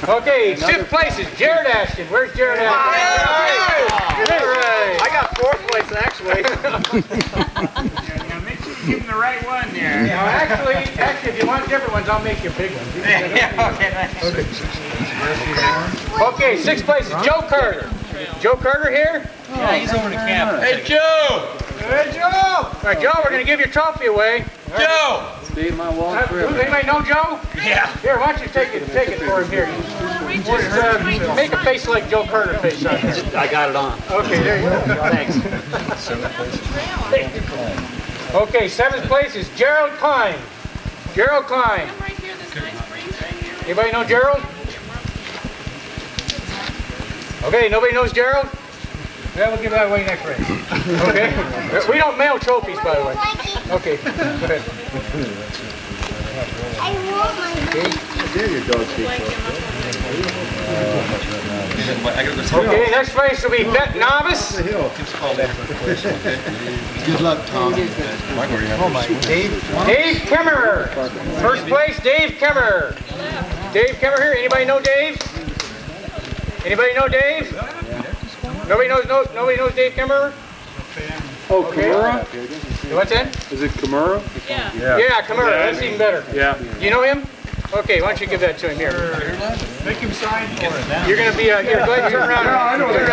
Okay, fifth place is Jared Ashton. Where's Jared Ashton? All right. I got fourth place actually. Make sure you give him the right one there. Now, actually, if you want different ones, I'll make you a big one. Okay, sixth place is Joe Carter. Joe Carter here? Yeah, he's over the camp. Hey, Joe! Hey, Joe! All right, Joe, we're going to give your trophy away. Joe! Does anybody know Joe? Yeah. Here, why don't you take it for him here. Make a face like Joe Carter face on here. I got it on. Okay, there you go. Thanks. Okay, seventh place is Gerald Klein. Gerald Klein. Anybody know Gerald? Okay, nobody knows Gerald? Yeah, we'll give that away next race. Okay? We don't mail trophies, by the way. Okay, go ahead. I want my Okay, next race will be Bet Novice. Good luck, Tom. Dave Kemmerer. First place, Dave Kemmerer. Dave Kemmerer here. Anybody know Dave? Anybody know Dave? Nobody knows Dave Kemmerer? Oh, Kimura? What's that? Is it Kimura? Yeah, Kemmerer. That's even better. Yeah. You know him? Okay, why don't you give that to him here? Make him sign for it. You're going to be, here, go ahead, turn around. I know Turn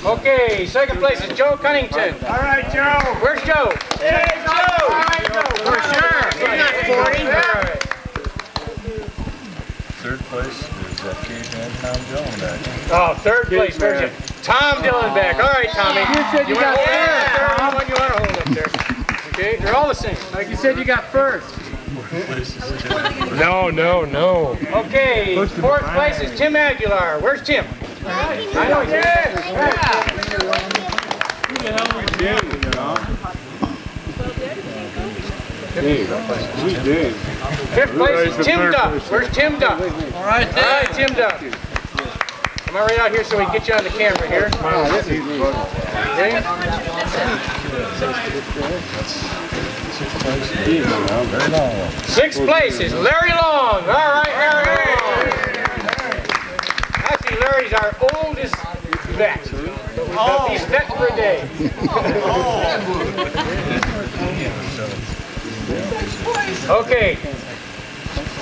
around. Okay, second place is Joe Cunnington. All right, Joe. Where's Joe? Hey, Joe. For sure. He's not 40. All right. Third place is Cage and Tom Dillon back. Oh, third place. Where's it? Tom Dillon back. All right, Tommy. You said you got first. One you want to hold up there. Okay, they're all the same. Like you said, you got first. No. Okay, fourth place is Tim Aguilar. Where's Tim? I know he's here. Fifth place is Tim Duff. Where's Tim Duff? All right, Tim Duff. Come on right out here so we can get you on the camera here. Okay. Sixth place is Larry Long. All right, Larry Long. Actually, Larry's our oldest vet. But he's vet for a day. Okay.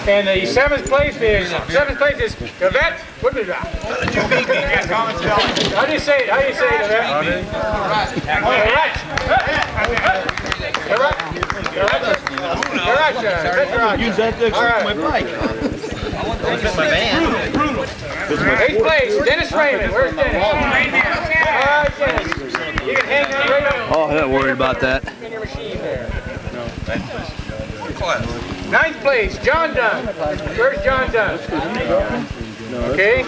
And the seventh place is Yvette. What is that? How do you say it? Yvette? Use that to exert my bike. Eighth place, Dennis Raymond. Where's Dennis? All right, Dennis. You can hang on right up. Oh, I'm not worried about that. In your machine there. Ninth place, John Dunn. Where's John Dunn? Okay. You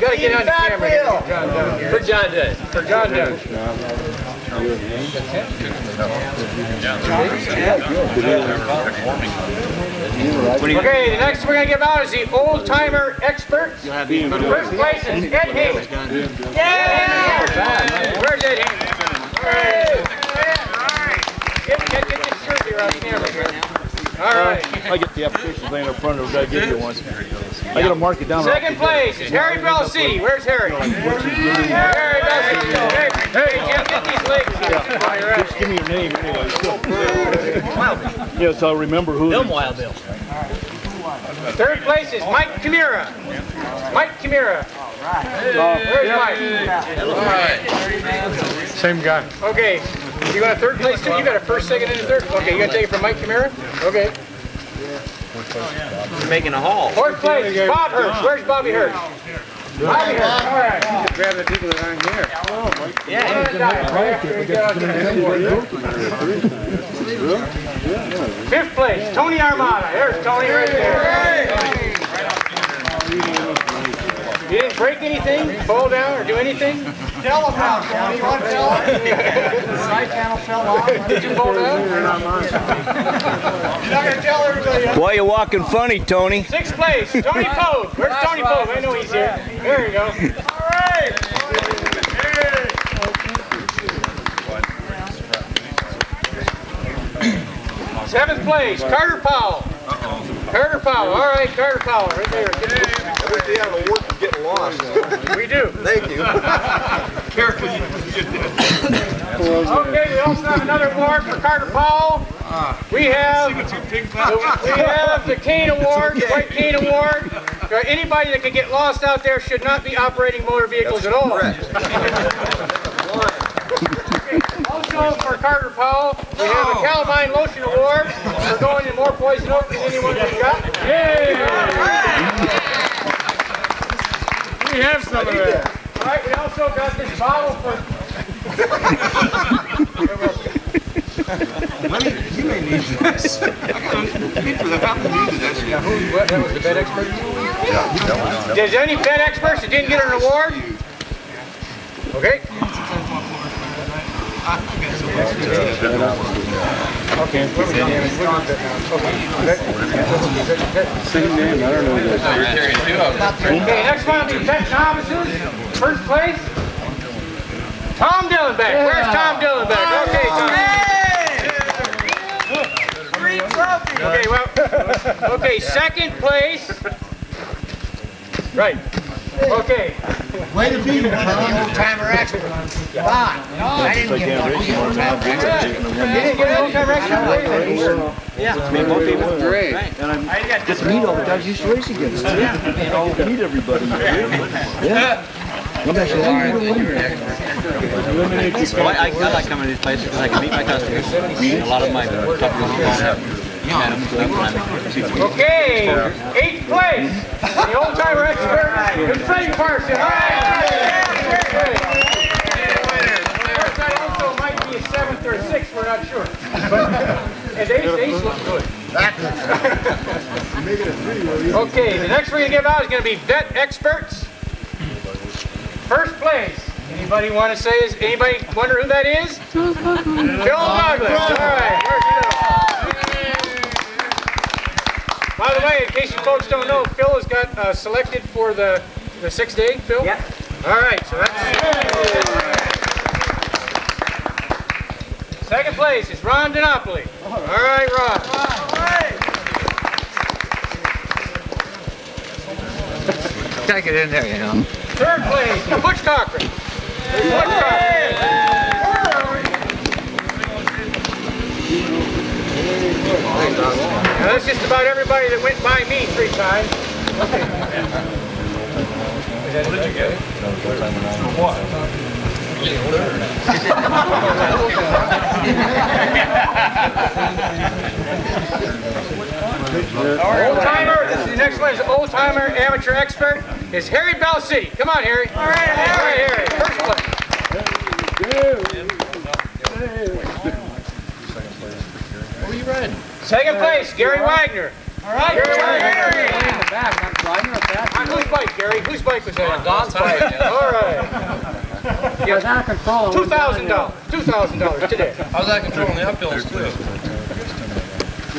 gotta get on the camera here. John Dunn here. For John Dunn. For John Dunn. Okay, the next we're gonna give out is the old timer experts. First place is Ed Hayes. Yeah! Where's Ed Hayes? Get this shirt here on camera here. All right. I get the applications laying up front of it. I give you one. I gotta mark it down. Second place is Harry Belsey. Where's Harry? Harry Belsey. Hey, Jim, get these legs here. Just give me your name anyway. Yes, I'll remember who. Them Wild Bill. Third place is Mike Kimura. Mike Kimura. Where's Mike? Same guy. Okay. You got a third place too? You got a first, second, and a third? Okay, you got to take it from Mike Kimura? Okay. You're making a haul. Fourth place is Bob Hurst. Where's Bobby Hurst? Bobby Hurst. All right. Grab the people that aren't here. Fifth place, Tony Armada. There's Tony right there. You didn't break anything, fall down, or do anything? Tell them now, Tony. You want to tell them? The side panel fell off. Did you fall down? You're not going to tell everybody. Why are you walking funny, Tony? Sixth place, Tony Pogue. Where's Tony Pogue? I know he's here. There you go. All right. Seventh place, Carter Powell. Carter Powell. All right, Carter Powell. Right there. I wish they had a work of getting lost. We do. Thank you. Okay, we also have another award for Carter Powell. We have the Cane Award, the White Cane Award. Anybody that could get lost out there should not be operating motor vehicles at all. Also for Carter Powell, we have a Calamine Lotion Award for going in more poison oak than anyone has got. Yay! We have some of that. All right, we also got this bottle for... You may need this. That was the bed expert? There's any bed experts that didn't get an award? Okay. Okay. Same name, I don't know this. Okay, next one will be vet novices. First place, Tom Dillenbeck. Where's Tom Dillenbeck? Okay, Tom. Okay, well, okay, second place. Right. Okay. Way to be, old timer expert. Come on. I didn't get one. You didn't get an old timer expert? Yeah. Great. And I just meet all the guys you used to race against. Yeah. Meet everybody. Yeah. Well, I like coming to these places because I can meet my customers. A lot of my customers have met them. Okay, eighth place, the old timer expert, Frank Parson. All right. That also might be a seventh or a sixth, we're not sure. But and they look good. Okay, the next we're going to give out is going to be vet experts. First place. Anybody want to say? Anybody wonder who that is? Phil Douglas. All right. Where's Phil? By the way, in case you folks don't know, Phil has got selected for the the 6th day, Phil? Yep. All right, so that's... Second place is Ron Dinopoli. All right, Ron. Gotta get in there, you know. Third place is Butch Cochran. Butch Cochran. Now that's just about everybody that went by me 3 times. Okay. What did you get? What? Old timer, this is the next one is old timer amateur expert is Harry Bell City. Come on, Harry. All right, Harry. First place. What are you running? Second place, Gary Wagner. All right, Gary Wagner. On whose bike, Gary? Whose bike was that? Don's bike. All right. I was out of control. $2,000. $2,000 today. I was out of control on the uphills too.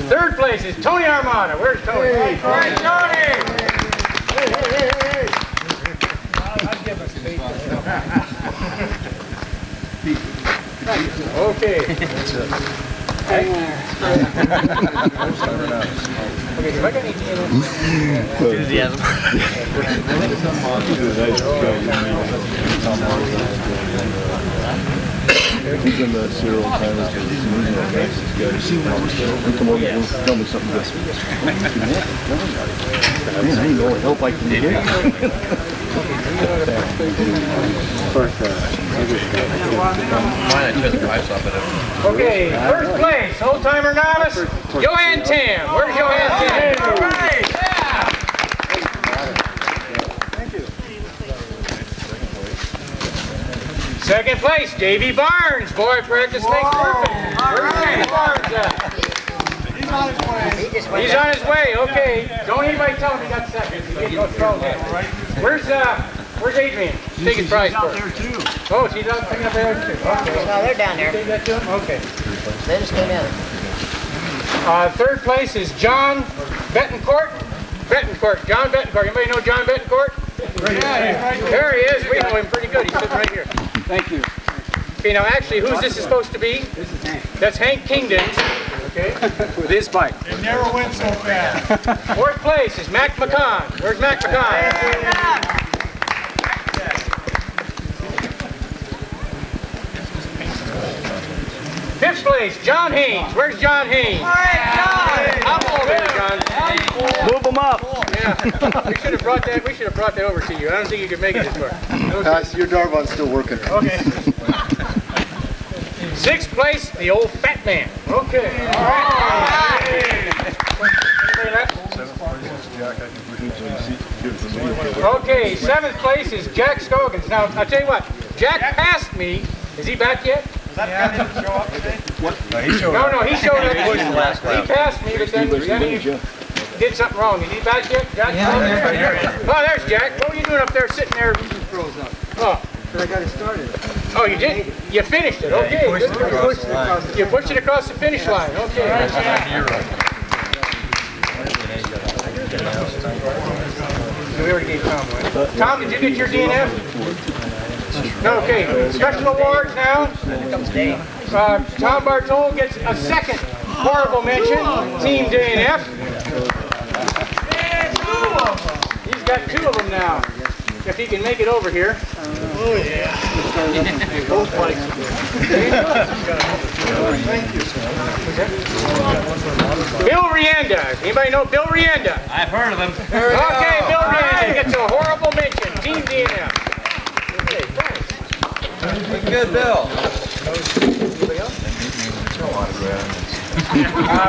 Third place is Tony Armada. Where's Tony? Hey, Tony! Okay. Okay, do I got any enthusiasm? He's in the serial timers. Come over and tell me something good. Man, I need all the help I can get. Okay, first place, old timer novice, Joanne Tam. Where's Joanne Tam? All right. Second place, Davey Barnes. Boy, practice makes perfect. Where's Davey Barnes at? He's on his way. Okay. Don't anybody tell him he got second. He didn't go thrown in. Where's Adrian? Take his prize for her. Oh, she's out picking up there too. Okay. No, they're down there. Take that to him? Okay. They just came in. Third place is John Betancourt. John Betancourt. Anybody know John Betancourt? There he is. We know him pretty good. He's sitting right here. Thank you. Okay, now actually, who's this supposed to be? This is Hank. That's Hank Kingdon's. Okay. With his bike. It never went so fast. Fourth place is Mac McCon. Where's Mac McCon? Fifth place, John Haynes. Where's John Haynes? All right, John. Hop over here, John. Move them up. Yeah. We should have brought that over to you. I don't think you could make it this far. Okay. Your Darvon's still working. Okay. Sixth place, the old fat man. Okay. All right. Okay, seventh place is Jack Scoggins. Now, I'll tell you what, Jack passed me. Is he back yet? Was that guy that didn't show up today? What? He showed up. No, he showed up. He passed me, but then he did something wrong. Is he back yet? Jack? Yeah. Oh, there's Jack. What were you doing up there sitting there? Oh. I got it started. Oh, you did? You finished it. Okay. You pushed it across the finish line. Okay. We already gave Tom one. Tom, did you get your DNF? No, okay. Special awards now. Tom Bartol gets a second horrible mention. Team DNF. He's got 2 of them now. If he can make it over here. Oh, yeah. Both bikes. Thank you. Bill Rienda. Anybody know Bill Rienda? I've heard of him. Okay, Bill Rienda gets a horrible mention. Team DNF. Okay, thanks. Good, Bill.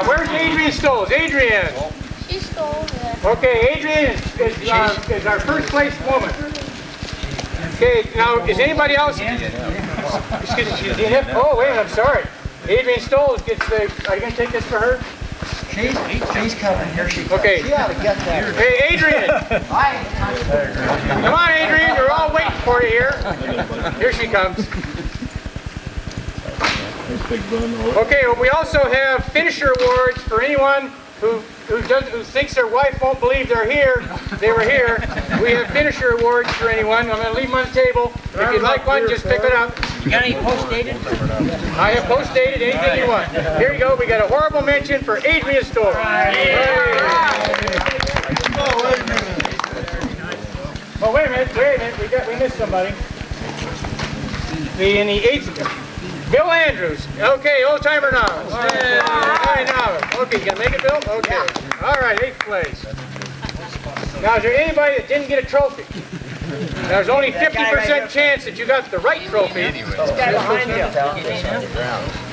Where's Adrian Stoles? Adrian. She stole it. Okay, Adrian is our first place woman. Okay, now is anybody else? Excuse me, she's DNF. Oh, wait, I'm sorry. Adrian Stoles gets the. Are you going to take this for her? She's coming. Here she comes. Okay. She ought to get there. Hey, Adrian. Come on, Adrian. We're all waiting for you here. Here she comes. Okay, well, we also have finisher awards for anyone who thinks their wife won't believe they were here, we have finisher awards for anyone. I'm going to leave them on the table. If you'd like one, just pick it up. You got any post-dated? I have post-dated anything you want. Here you go. We got a horrible mention for Adrian Stoll. Oh, wait a minute. We missed somebody. In the 8th, Bill Andrews. Okay, old timer novice. Hey, novice. Okay, you gonna make it, Bill? Okay. All right, 8th place. Now, is there anybody that didn't get a trophy? There's only 50% chance that you got the right trophy. This guy behind you.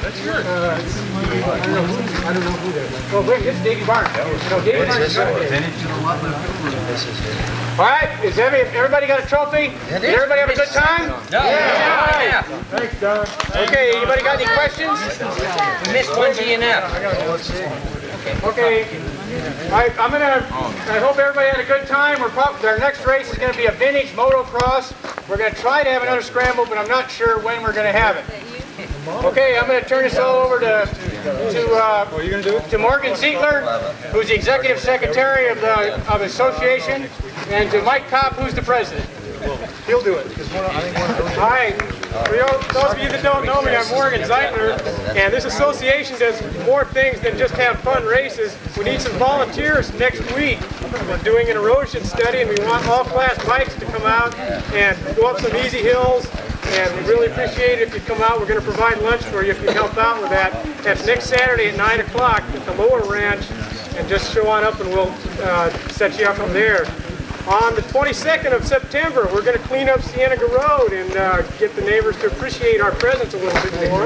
That's yours. I don't know who that is. Well, wait, this is Davey Barnes. No, Davey Barnes. All right, is everybody got a trophy? Did everybody have a good time? Yeah. Thanks, Don. Okay, anybody got any questions? We missed one DNF. Okay. I hope everybody had a good time. Our next race is going to be a vintage motocross. We're going to try to have another scramble, but I'm not sure when we're going to have it. Okay, I'm going to turn this all over to Morgan Ziegler, who's the executive secretary of the association, and to Mike Kopp, who's the president. He'll do it. Hi. Those of you that don't know me, I'm Morgan Zeitler, and this association does more things than just have fun races. We need some volunteers next week. We're doing an erosion study, and we want all-class bikes to come out and go up some easy hills. And we really appreciate it if you come out. We're going to provide lunch for you if you help out with that. That's next Saturday at 9 o'clock at the Lower Ranch, and just show on up and we'll set you up from there. On the 22nd of September, we're going to clean up Cienega Road and get the neighbors to appreciate our presence a little bit more.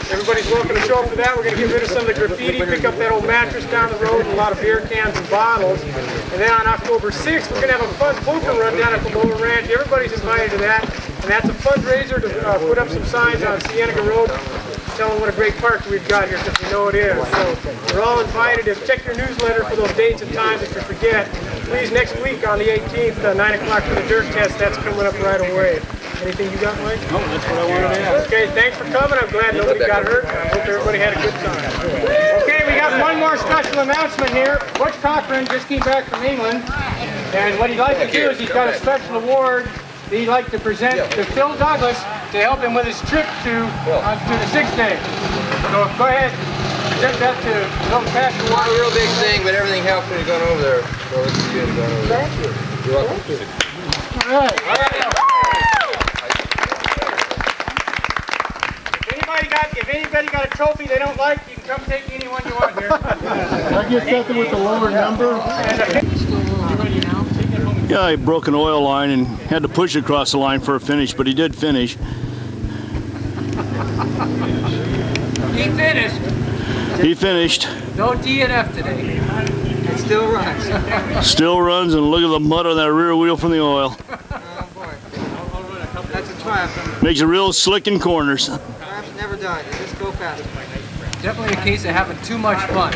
Everybody's welcome to show up for that. We're going to get rid of some of the graffiti, pick up that old mattress down the road, and a lot of beer cans and bottles. And then on October 6th, we're going to have a fun poker run down at the Lower Ranch. Everybody's invited to that. And that's a fundraiser to put up some signs on Cienega Road, telling what a great park we've got here, because we know it is. So you're all invited to check your newsletter for those dates and times if you forget. Please, next week on the 18th, 9 o'clock for the dirt test. That's coming up right away. Anything you got, Mike? No, that's what I wanted to ask. Okay, thanks for coming. I'm glad nobody got hurt. I hope everybody had a good time. Okay, we got one more special announcement here. Butch Cochran just came back from England, and what he'd like to do is he's got a special award that he'd like to present to Phil Douglas to help him with his trip to the 6th day. So go ahead, present that to Phil Patrick. Not a real big thing, but everything helped when you're going over there. So it's good going over there. Thank you. You're welcome. Thank you. All right. If anybody got a trophy they don't like, you can come take any one you want here. I get something with the lower number. Yeah, he broke an oil line and had to push it across the line for a finish, but he did finish. He finished. He finished. No DNF today. It still runs. Still runs, and look at the mud on that rear wheel from the oil. Oh boy. That's a triumph. Makes it real slick in corners. Triumph's never done. They just go fast. Definitely a case of having too much fun.